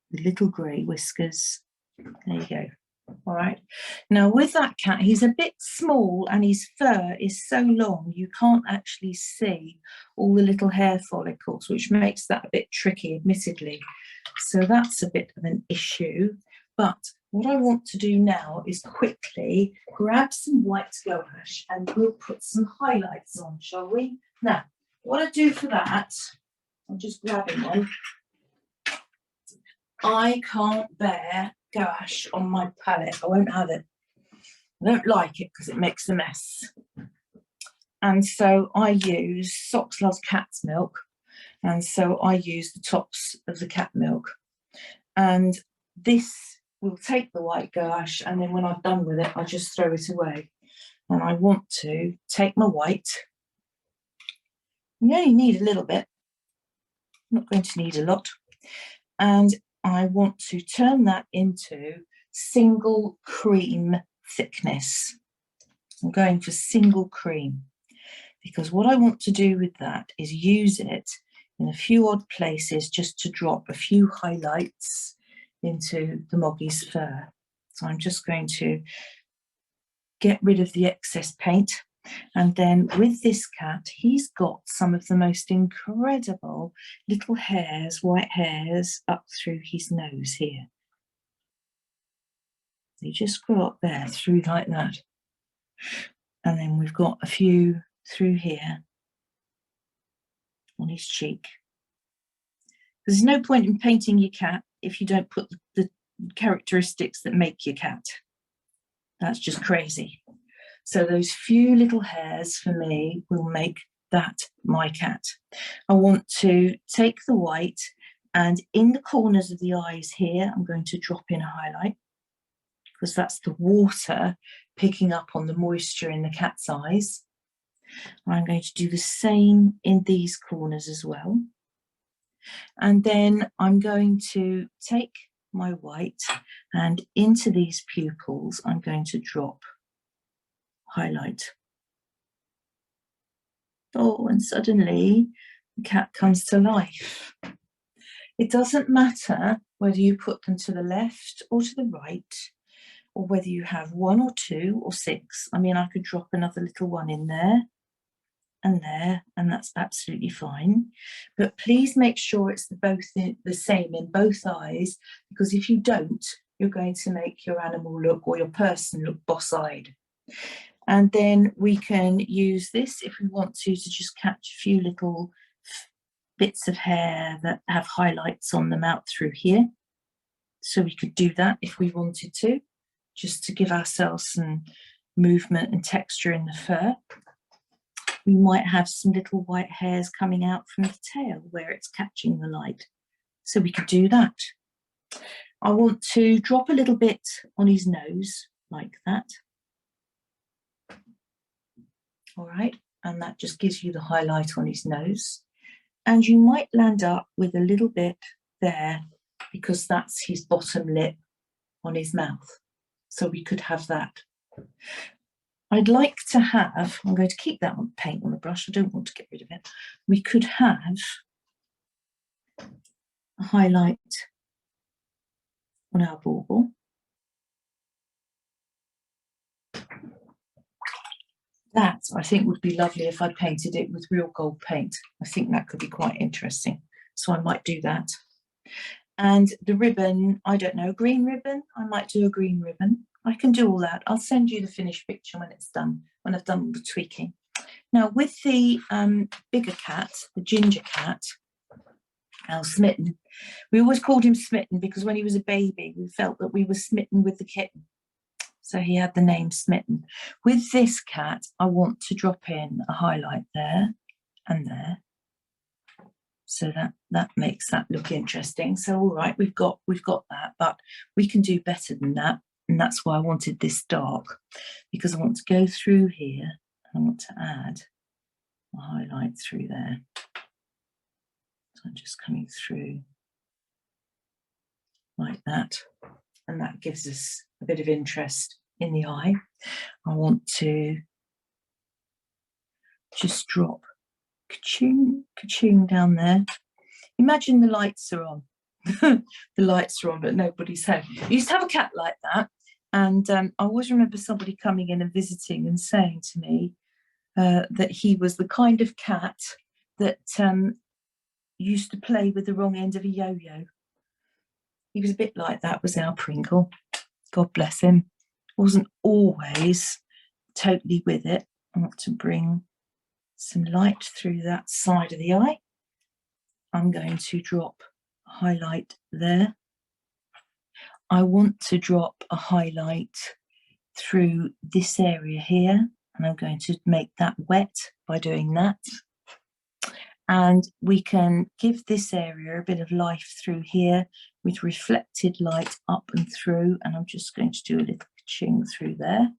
the little grey whiskers. There you go. All right. Now with that cat, he's a bit small and his fur is so long you can't actually see all the little hair follicles, which makes that a bit tricky, admittedly. So that's a bit of an issue. But what I want to do now is quickly grab some white gouache and we'll put some highlights on, shall we? Now, what I do for that, I'm just grabbing one. I can't bear gouache on my palette. I won't have it. I don't like it because it makes a mess. And so I use, Sox loves cat's milk, and so I use the tops of the cat milk. And this will take the white gouache, and then when I've done with it, I just throw it away. And I want to take my white. You only need a little bit. I'm not going to need a lot. And I want to turn that into single cream thickness. I'm going for single cream because what I want to do with that is use it in a few odd places just to drop a few highlights into the Moggie's fur. So I'm just going to get rid of the excess paint. And then with this cat, he's got some of the most incredible little hairs, white hairs, up through his nose here. They just grow up there through like that. And then we've got a few through here on his cheek. There's no point in painting your cat if you don't put the characteristics that make your cat. That's just crazy. So those few little hairs for me will make that my cat. I want to take the white and in the corners of the eyes here, I'm going to drop in a highlight because that's the water picking up on the moisture in the cat's eyes. I'm going to do the same in these corners as well. And then I'm going to take my white and into these pupils, I'm going to drop highlight. Oh, and suddenly the cat comes to life. It doesn't matter whether you put them to the left or to the right, or whether you have 1 or 2 or 6. I mean, I could drop another little one in there, and that's absolutely fine. But please make sure it's the same in both eyes, because if you don't, you're going to make your animal look, or your person look boss-eyed. And then we can use this if we want to just catch a few little bits of hair that have highlights on them out through here. So we could do that if we wanted to, just to give ourselves some movement and texture in the fur. We might have some little white hairs coming out from the tail where it's catching the light. So we could do that. I want to drop a little bit on his nose like that. All right, and that just gives you the highlight on his nose. And you might land up with a little bit there because that's his bottom lip on his mouth. So we could have that. I'd like to have, I'm going to keep that on paint on the brush, I don't want to get rid of it. We could have a highlight on our bauble. That, I think, would be lovely if I painted it with real gold paint. I think that could be quite interesting. So I might do that. And the ribbon, I don't know, green ribbon? I might do a green ribbon. I can do all that. I'll send you the finished picture when it's done, when I've done all the tweaking. Now, with the bigger cat, the ginger cat, our Smitten, we always called him Smitten because when he was a baby, we felt that we were smitten with the kitten. So he had the name Smitten. With this cat, I want to drop in a highlight there and there. So that makes that look interesting. So all right, we've got that, but we can do better than that. And that's why I wanted this dark, because I want to go through here and I want to add a highlight through there. So I'm just coming through like that. And that gives us a bit of interest in the eye. I want to just drop ka-ching, ka-ching down there. Imagine the lights are on. The lights are on, but nobody's home. I used to have a cat like that. And I always remember somebody coming in and visiting and saying to me that he was the kind of cat that used to play with the wrong end of a yo-yo. He was a bit like that, was our Pringle. God bless him. Wasn't always totally with it. I want to bring some light through that side of the eye. I'm going to drop a highlight there. I want to drop a highlight through this area here, and I'm going to make that wet by doing that. And we can give this area a bit of life through here with reflected light up and through, and I'm just going to do a little ching through there.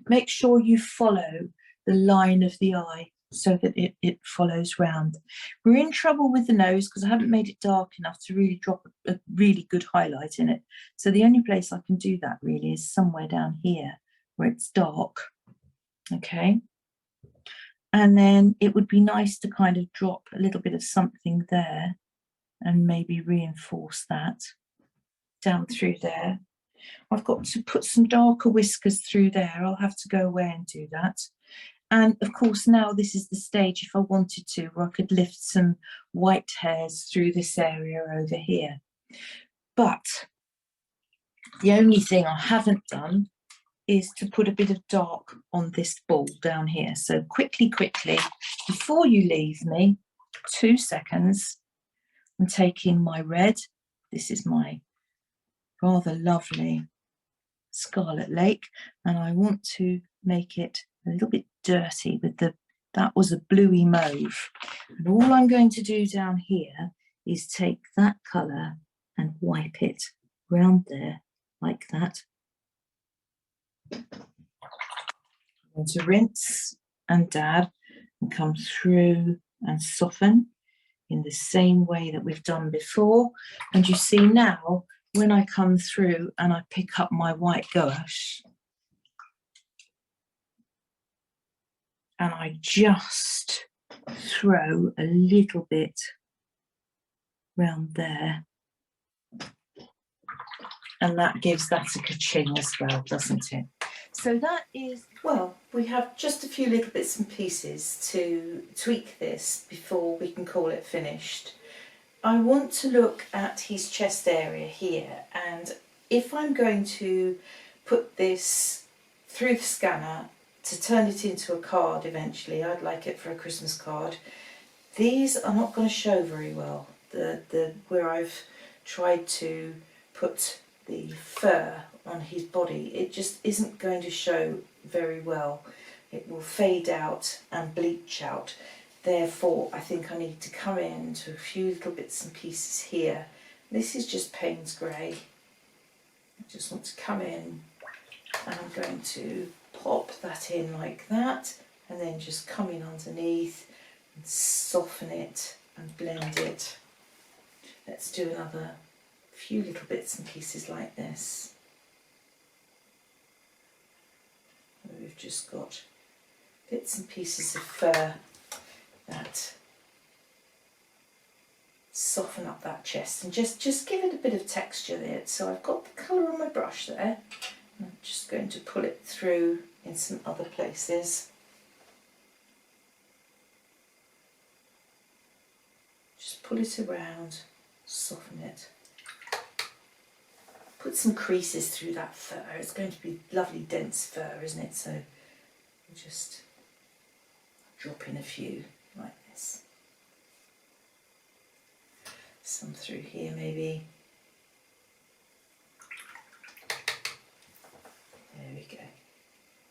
Make sure you follow the line of the eye so that it follows round. We're in trouble with the nose because I haven't made it dark enough to really drop a really good highlight in it. So the only place I can do that really is somewhere down here where it's dark. Okay. And then it would be nice to kind of drop a little bit of something there and maybe reinforce that down through there. I've got to put some darker whiskers through there. I'll have to go away and do that. And of course, now this is the stage, if I wanted to, where I could lift some white hairs through this area over here. But the only thing I haven't done is to put a bit of dark on this ball down here. So quickly, before you leave me, 2 seconds, I'm taking my red. This is my rather lovely Scarlet Lake, and I want to make it a little bit dirty with that was a bluey mauve. And all I'm going to do down here is take that colour and wipe it round there like that. I'm going to rinse and dab and come through and soften in the same way that we've done before. And you see now, when I come through and I pick up my white gouache and I just throw a little bit round there, and that gives that a ka-ching as well, doesn't it? So that is, well, we have just a few little bits and pieces to tweak this before we can call it finished. I want to look at his chest area here, and if I'm going to put this through the scanner to turn it into a card eventually, I'd like it for a Christmas card, these are not going to show very well. Where I've tried to put the fur on his body, it just isn't going to show very well. It will fade out and bleach out. Therefore, I think I need to come in to a few little bits and pieces here. This is just Payne's Grey. I just want to come in and I'm going to pop that in like that, and then just come in underneath and soften it and blend it. Let's do another few little bits and pieces like this. We've just got bits and pieces of fur that soften up that chest and just give it a bit of texture there. So I've got the colour on my brush there. I'm just going to pull it through in some other places. Just pull it around, soften it. Put some creases through that fur. It's going to be lovely dense fur, isn't it? So we'll just drop in a few like this. Some through here maybe. There we go.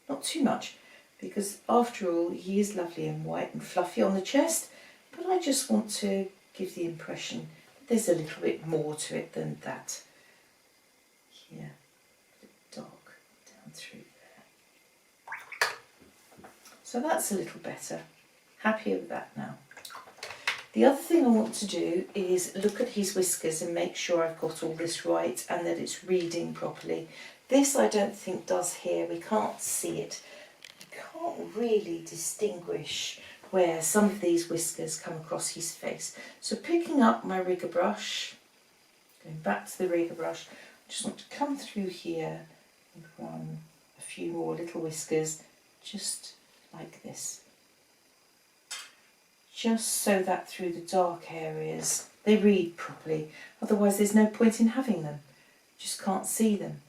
Not too much, because after all he is lovely and white and fluffy on the chest, but I just want to give the impression that there's a little bit more to it than that. Here, a bit dark down through there. So that's a little better. Happier with that now. The other thing I want to do is look at his whiskers and make sure I've got all this right and that it's reading properly. This I don't think does here. We can't see it. We can't really distinguish where some of these whiskers come across his face. So picking up my rigger brush, going back to the rigger brush, I just want to come through here and run a few more little whiskers just like this. Just so that through the dark areas they read properly, otherwise there's no point in having them. Just can't see them.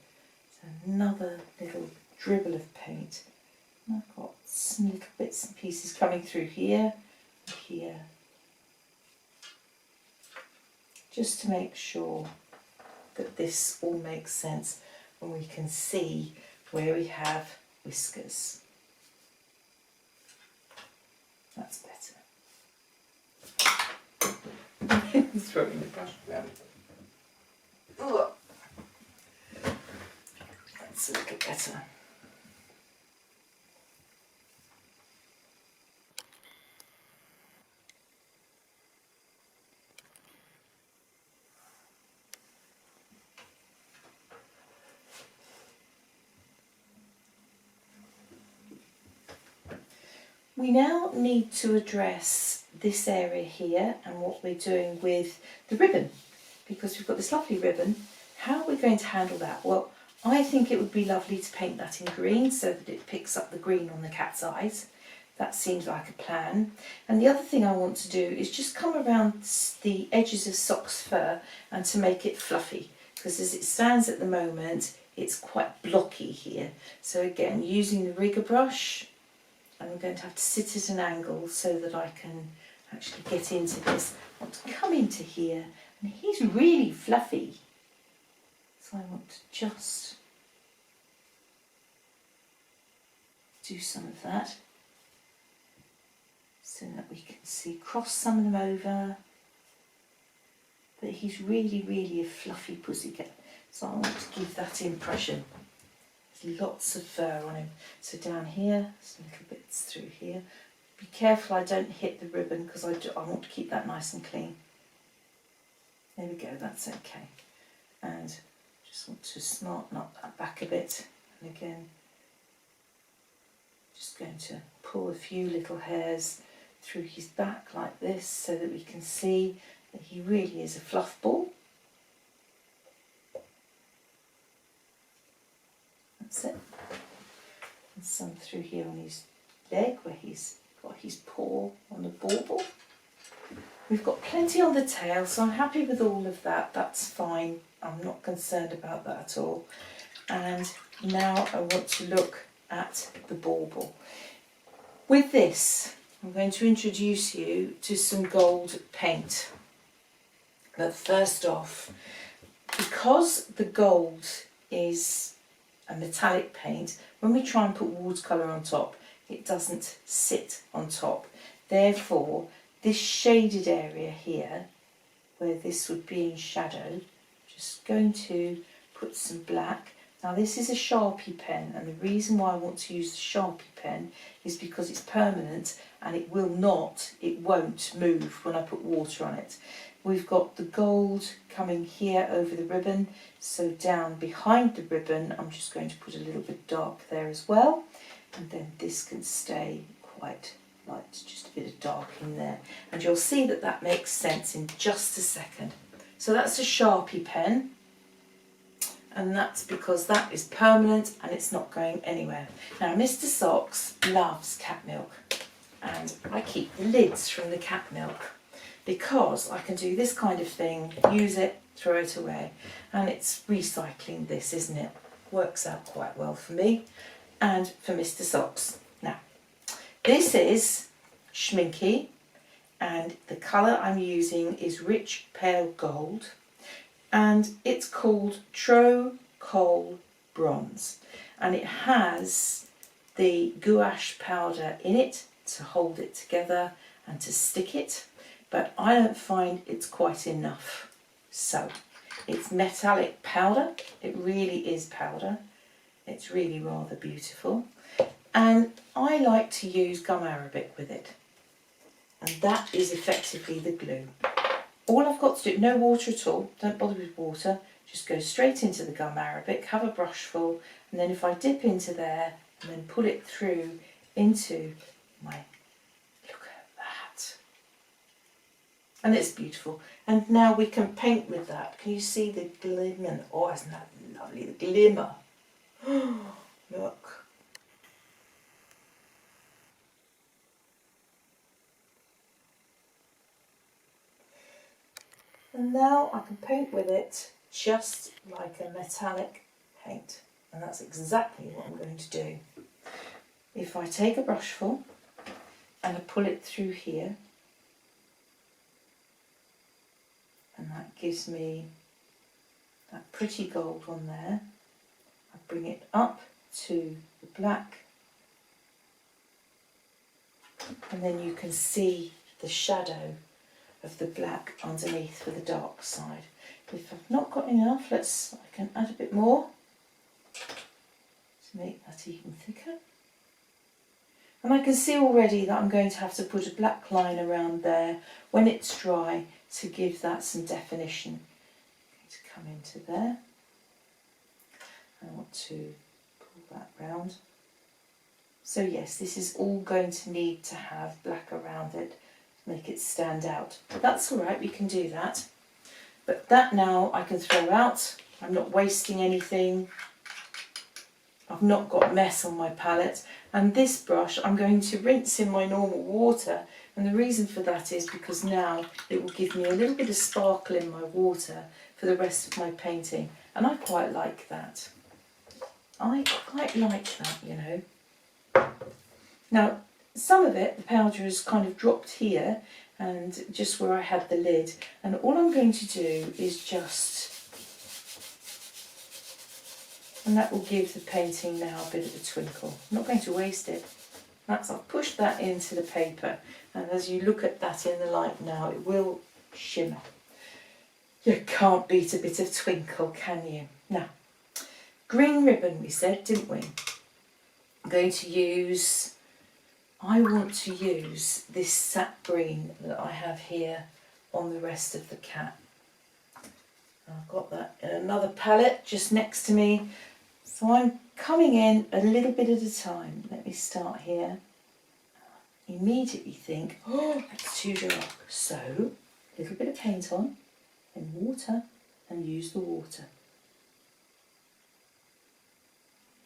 So another little dribble of paint. And I've got some little bits and pieces coming through here and here, just to make sure that this all makes sense and we can see where we have whiskers. That's better. Throwing the brush around. Ugh. That's a little better. We now need to address this area here and what we're doing with the ribbon, because we've got this lovely ribbon. How are we going to handle that? Well, I think it would be lovely to paint that in green so that it picks up the green on the cat's eyes. That seems like a plan. And the other thing I want to do is just come around the edges of Sock's fur and to make it fluffy, because as it stands at the moment, it's quite blocky here. So again, using the rigger brush, I'm going to have to sit at an angle so that I can actually get into this. I want to come into here, and he's really fluffy. So I want to just do some of that so that we can see, cross some of them over. But he's really, really a fluffy pussycat. So I want to give that impression. There's lots of fur on him. So down here, some little bits through here. Be careful I don't hit the ribbon, because I want to keep that nice and clean. There we go, that's okay. And just want to smarten up that back a bit. And again, just going to pull a few little hairs through his back like this so that we can see that he really is a fluff ball. That's it. And some through here on his leg where he's got his paw on the bauble. We've got plenty on the tail, so I'm happy with all of that. That's fine. I'm not concerned about that at all. And now I want to look at the bauble. With this, I'm going to introduce you to some gold paint. But first off, because the gold is a metallic paint, when we try and put watercolour on top, it doesn't sit on top. Therefore, this shaded area here, where this would be in shadow, just going to put some black. Now this is a Sharpie pen, and the reason why I want to use the Sharpie pen is because it's permanent and it won't move when I put water on it. We've got the gold coming here over the ribbon, so down behind the ribbon I'm just going to put a little bit dark there as well, and then this can stay quite light, just a bit of dark in there, and you'll see that that makes sense in just a second. So that's a Sharpie pen, and that's because that is permanent and it's not going anywhere. Now Mr. Sox loves cat milk, and I keep the lids from the cat milk because I can do this kind of thing, use it, throw it away, and it's recycling this, isn't it? Works out quite well for me and for Mr. Sox. Now this is Schminky, and the colour I'm using is rich pale gold, and it's called Tro Coal Bronze, and it has the gouache powder in it to hold it together and to stick it, but I don't find it's quite enough. So it's metallic powder, it really is powder, it's really rather beautiful, and I like to use gum arabic with it, and that is effectively the glue. All I've got to do, no water at all, don't bother with water, just go straight into the gum arabic, have a brush full, and then if I dip into there and then pull it through into my, look at that. And it's beautiful. And now we can paint with that. Can you see the glimmer? Oh, isn't that lovely, the glimmer. Look. And now I can paint with it just like a metallic paint, and that's exactly what I'm going to do. If I take a brushful and I pull it through here, and that gives me that pretty gold on there, I bring it up to the black, and then you can see the shadow of the black underneath for the dark side. If I've not got enough, I can add a bit more to make that even thicker. And I can see already that I'm going to have to put a black line around there when it's dry to give that some definition. I'm going to come into there. I want to pull that round. So yes, this is all going to need to have black around it to make it stand out. But that's all right, we can do that. But that now I can throw out. I'm not wasting anything. I've not got mess on my palette. And this brush I'm going to rinse in my normal water. And the reason for that is because now it will give me a little bit of sparkle in my water for the rest of my painting. And I quite like that. I quite like that, you know. Now, some of it, the powder has kind of dropped here and just where I had the lid. And all I'm going to do is just, and that will give the painting now a bit of a twinkle. I'm not going to waste it. I've pushed that into the paper, and as you look at that in the light now, it will shimmer. You can't beat a bit of twinkle, can you? Now, green ribbon we said, didn't we? I'm going to use, I want to use this sap green that I have here on the rest of the cat. I've got that in another palette just next to me. So I'm coming in a little bit at a time. Let me start here. Immediately think, oh, that's too dark. So, a little bit of paint on, and water, and use the water.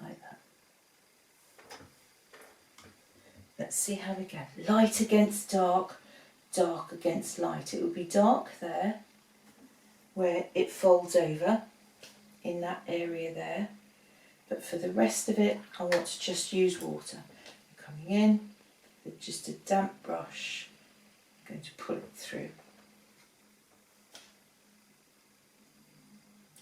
Like that. Let's see how we go. Light against dark, dark against light. It will be dark there, where it folds over, in that area there. But for the rest of it, I want to just use water. I'm coming in with just a damp brush. I'm going to pull it through.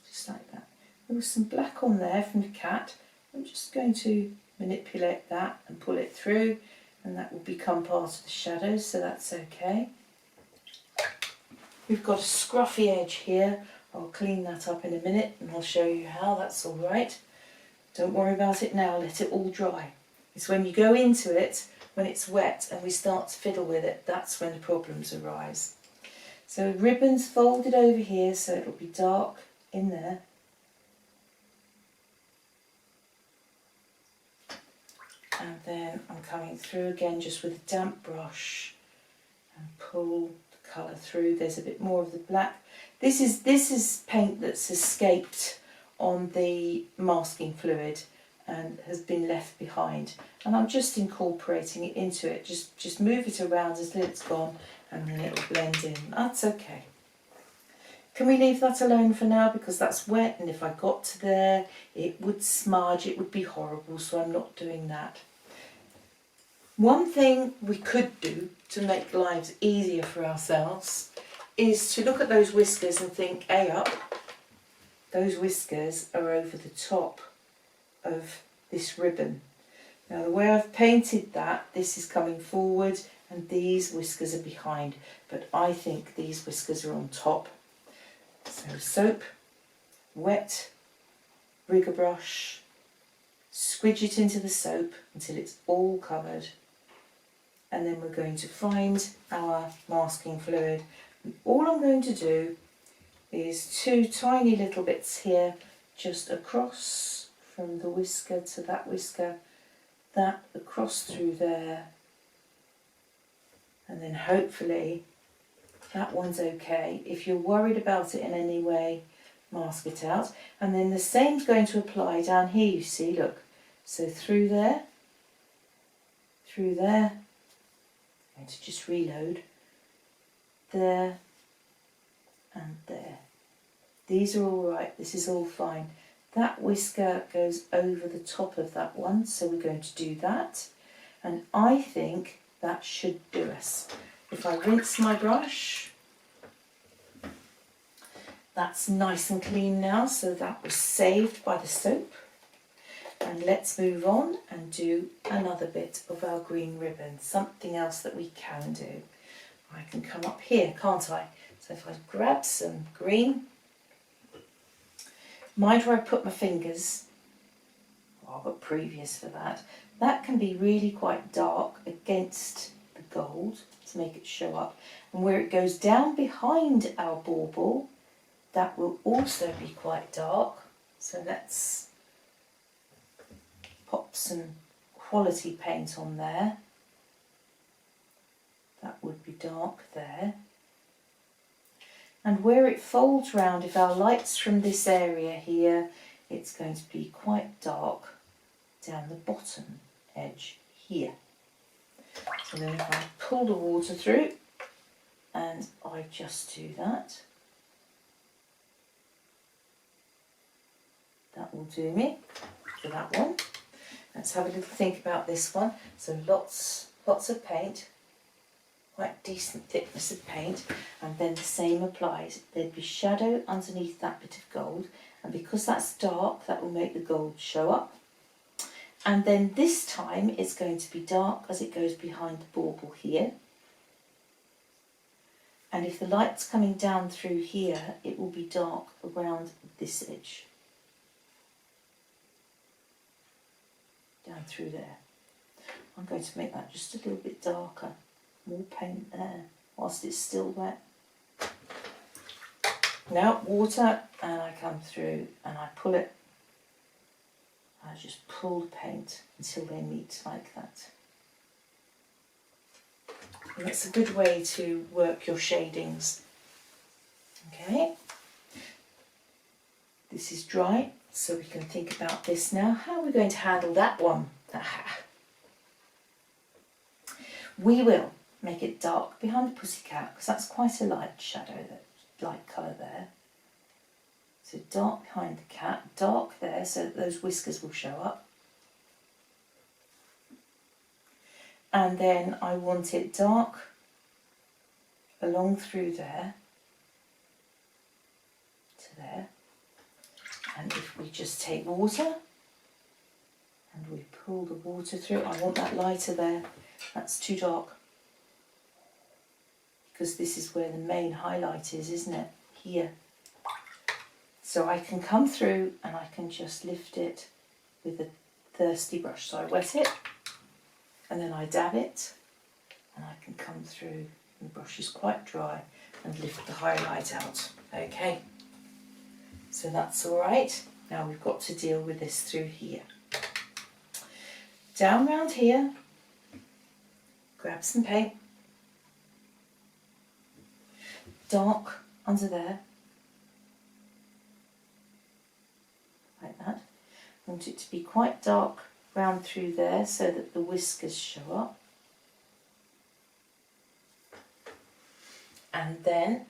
Just like that. There was some black on there from the cat. I'm just going to manipulate that and pull it through, and that will become part of the shadows, so that's okay. We've got a scruffy edge here. I'll clean that up in a minute and I'll show you how. That's all right. Don't worry about it now, let it all dry. It's when you go into it, when it's wet and we start to fiddle with it, that's when the problems arise. So ribbons folded over here so it'll be dark in there. And then I'm coming through again just with a damp brush and pull the colour through. There's a bit more of the black. This is paint that's escaped on the masking fluid and has been left behind, and I'm just incorporating it into it. Just move it around until it's gone, and then it'll blend in. That's okay. Can we leave that alone for now, because that's wet, and if I got to there it would smudge, it would be horrible, so I'm not doing that. One thing we could do to make lives easier for ourselves is to look at those whiskers and think, A up, those whiskers are over the top of this ribbon. Now the way I've painted that, this is coming forward and these whiskers are behind, but I think these whiskers are on top. So soap, wet, rigger brush, squidge it into the soap until it's all covered, and then we're going to find our masking fluid. And all I'm going to do is two tiny little bits here, just across from the whisker to that whisker, that across through there, and then hopefully that one's okay. If you're worried about it in any way, mask it out. And then the same's going to apply down here, you see, look. So through there, I'm going to just reload, there and there. These are all right, this is all fine. That whisker goes over the top of that one, so we're going to do that. And I think that should do us. If I rinse my brush, that's nice and clean now, so that was saved by the soap. And let's move on and do another bit of our green ribbon, something else that we can do. I can come up here, can't I? So if I grab some green, mind where I put my fingers, well, I've got previous for that. That can be really quite dark against the gold to make it show up. And where it goes down behind our bauble, that will also be quite dark. So let's pop some quality paint on there. That would be dark there. And where it folds round, if our light's from this area here, it's going to be quite dark down the bottom edge here. So then if I pull the water through, and I just do that, that will do me for that one. Let's have a little think about this one. So lots of paint, quite decent thickness of paint, and then the same applies. There'd be shadow underneath that bit of gold, and because that's dark, that will make the gold show up. And then this time it's going to be dark as it goes behind the bauble here. And if the light's coming down through here, it will be dark around this edge. Down through there. I'm going to make that just a little bit darker. More paint there, whilst it's still wet. Now water, and I come through and I pull it. I just pull the paint until they meet like that. And that's a good way to work your shadings. Okay. This is dry, so we can think about this now. How are we going to handle that one? Aha. We will make it dark behind the pussycat, because that's quite a light shadow, that light colour there. So dark behind the cat, dark there, so that those whiskers will show up. And then I want it dark along through there to there. And if we just take water and we pull the water through, I want that lighter there. That's too dark, because this is where the main highlight is, isn't it? Here. So I can come through and I can just lift it with a thirsty brush. So I wet it and then I dab it, and I can come through, and the brush is quite dry, and lift the highlight out. Okay, so that's all right. Now we've got to deal with this through here. Down round here, grab some paint, dark under there, like that. I want it to be quite dark round through there so that the whiskers show up. And then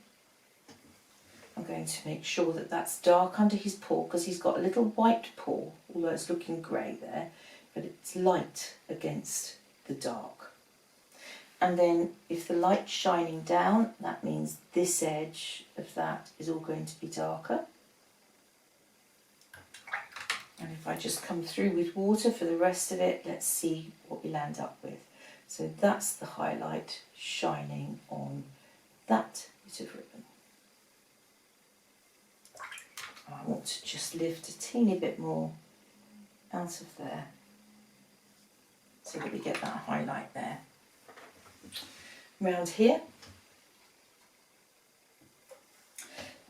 I'm going to make sure that that's dark under his paw, because he's got a little white paw, although it's looking grey there, but it's light against the dark. And then if the light's shining down, that means this edge of that is all going to be darker. And if I just come through with water for the rest of it, let's see what we land up with. So that's the highlight shining on that bit of ribbon. I want to just lift a teeny bit more out of there so that we get that highlight there. Round here,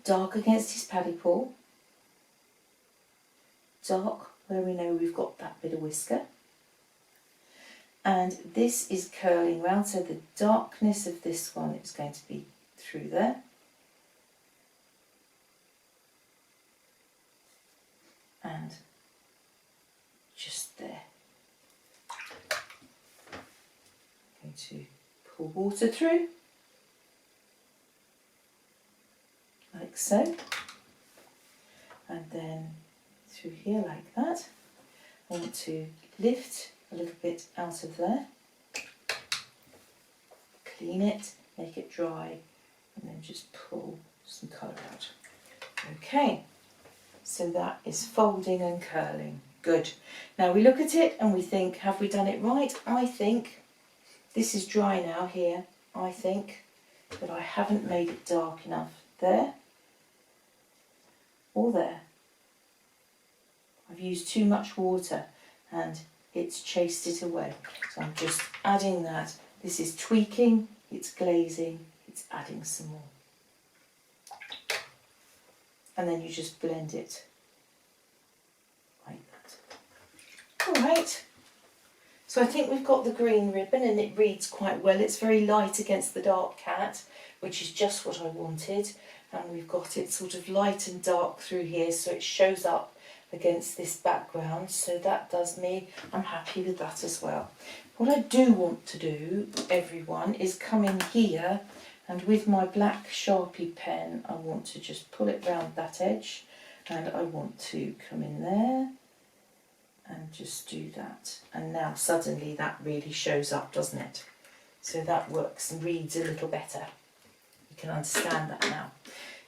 dark against his paddy paw, dark where we know we've got that bit of whisker, and this is curling round, so the darkness of this one is going to be through there. And just there. I'm going to pull water through, like so, and then through here like that. I want to lift a little bit out of there, clean it, make it dry, and then just pull some colour out. Okay, so that is folding and curling. Good. Now we look at it and we think, have we done it right? I think this is dry now here. I think that I haven't made it dark enough there or there. I've used too much water and it's chased it away. So I'm just adding that. This is tweaking, it's glazing, it's adding some more. And then you just blend it like that. All right, So I think we've got the green ribbon and it reads quite well. It's very light against the dark cat, which is just what I wanted. And we've got it sort of light and dark through here, so it shows up against this background. So that does me, I'm happy with that as well. What I do want to do, everyone, is come in here and with my black Sharpie pen, I want to just pull it round that edge, and I want to come in there and just do that. And now suddenly that really shows up, doesn't it? So that works and reads a little better. You can understand that now.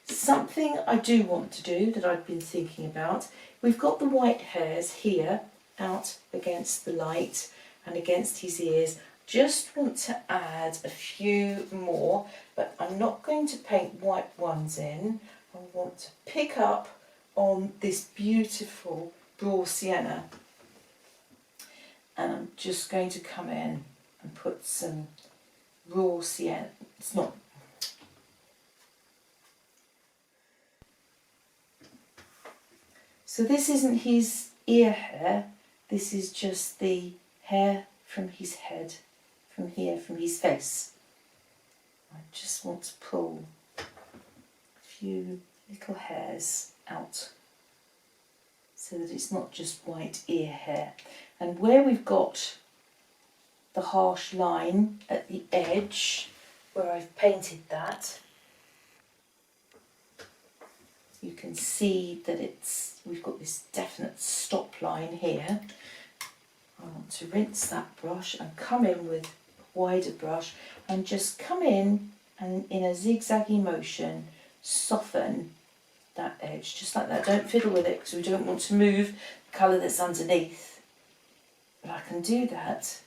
Something I do want to do that I've been thinking about, we've got the white hairs here out against the light and against his ears. Just want to add a few more, but I'm not going to paint white ones in. I want to pick up on this beautiful raw sienna, and I'm just going to come in and put some raw sienna. It's not. So this isn't his ear hair, this is just the hair from his head, from here, from his face. I just want to pull a few little hairs out so that it's not just white ear hair. And where we've got the harsh line at the edge, where I've painted that, you can see that we've got this definite stop line here. I want to rinse that brush and come in with a wider brush and just come in and in a zigzaggy motion soften that edge, just like that. Don't fiddle with it because we don't want to move the colour that's underneath. But I can do that,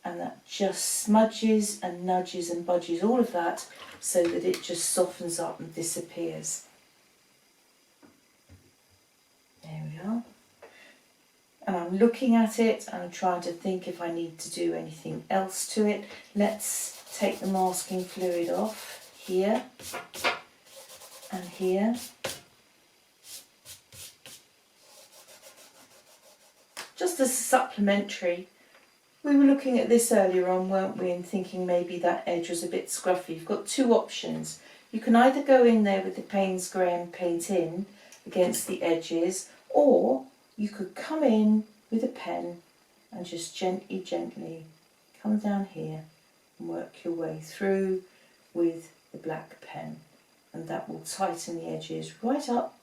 and that just smudges and nudges and budges all of that so that it just softens up and disappears. There we are. And I'm looking at it and I'm trying to think if I need to do anything else to it. Let's take the masking fluid off here and here. Just as a supplementary, we were looking at this earlier on, weren't we, and thinking maybe that edge was a bit scruffy. You've got two options. You can either go in there with the Payne's Grey and paint in against the edges, or you could come in with a pen and just gently, gently come down here and work your way through with the black pen. And that will tighten the edges right up,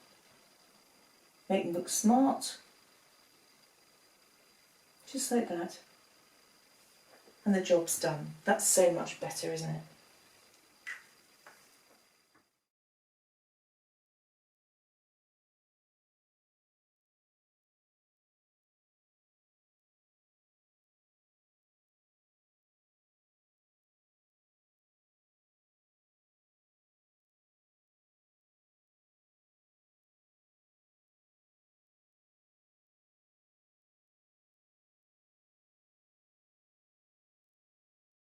make them look smart, just like that. And the job's done. That's so much better, isn't it?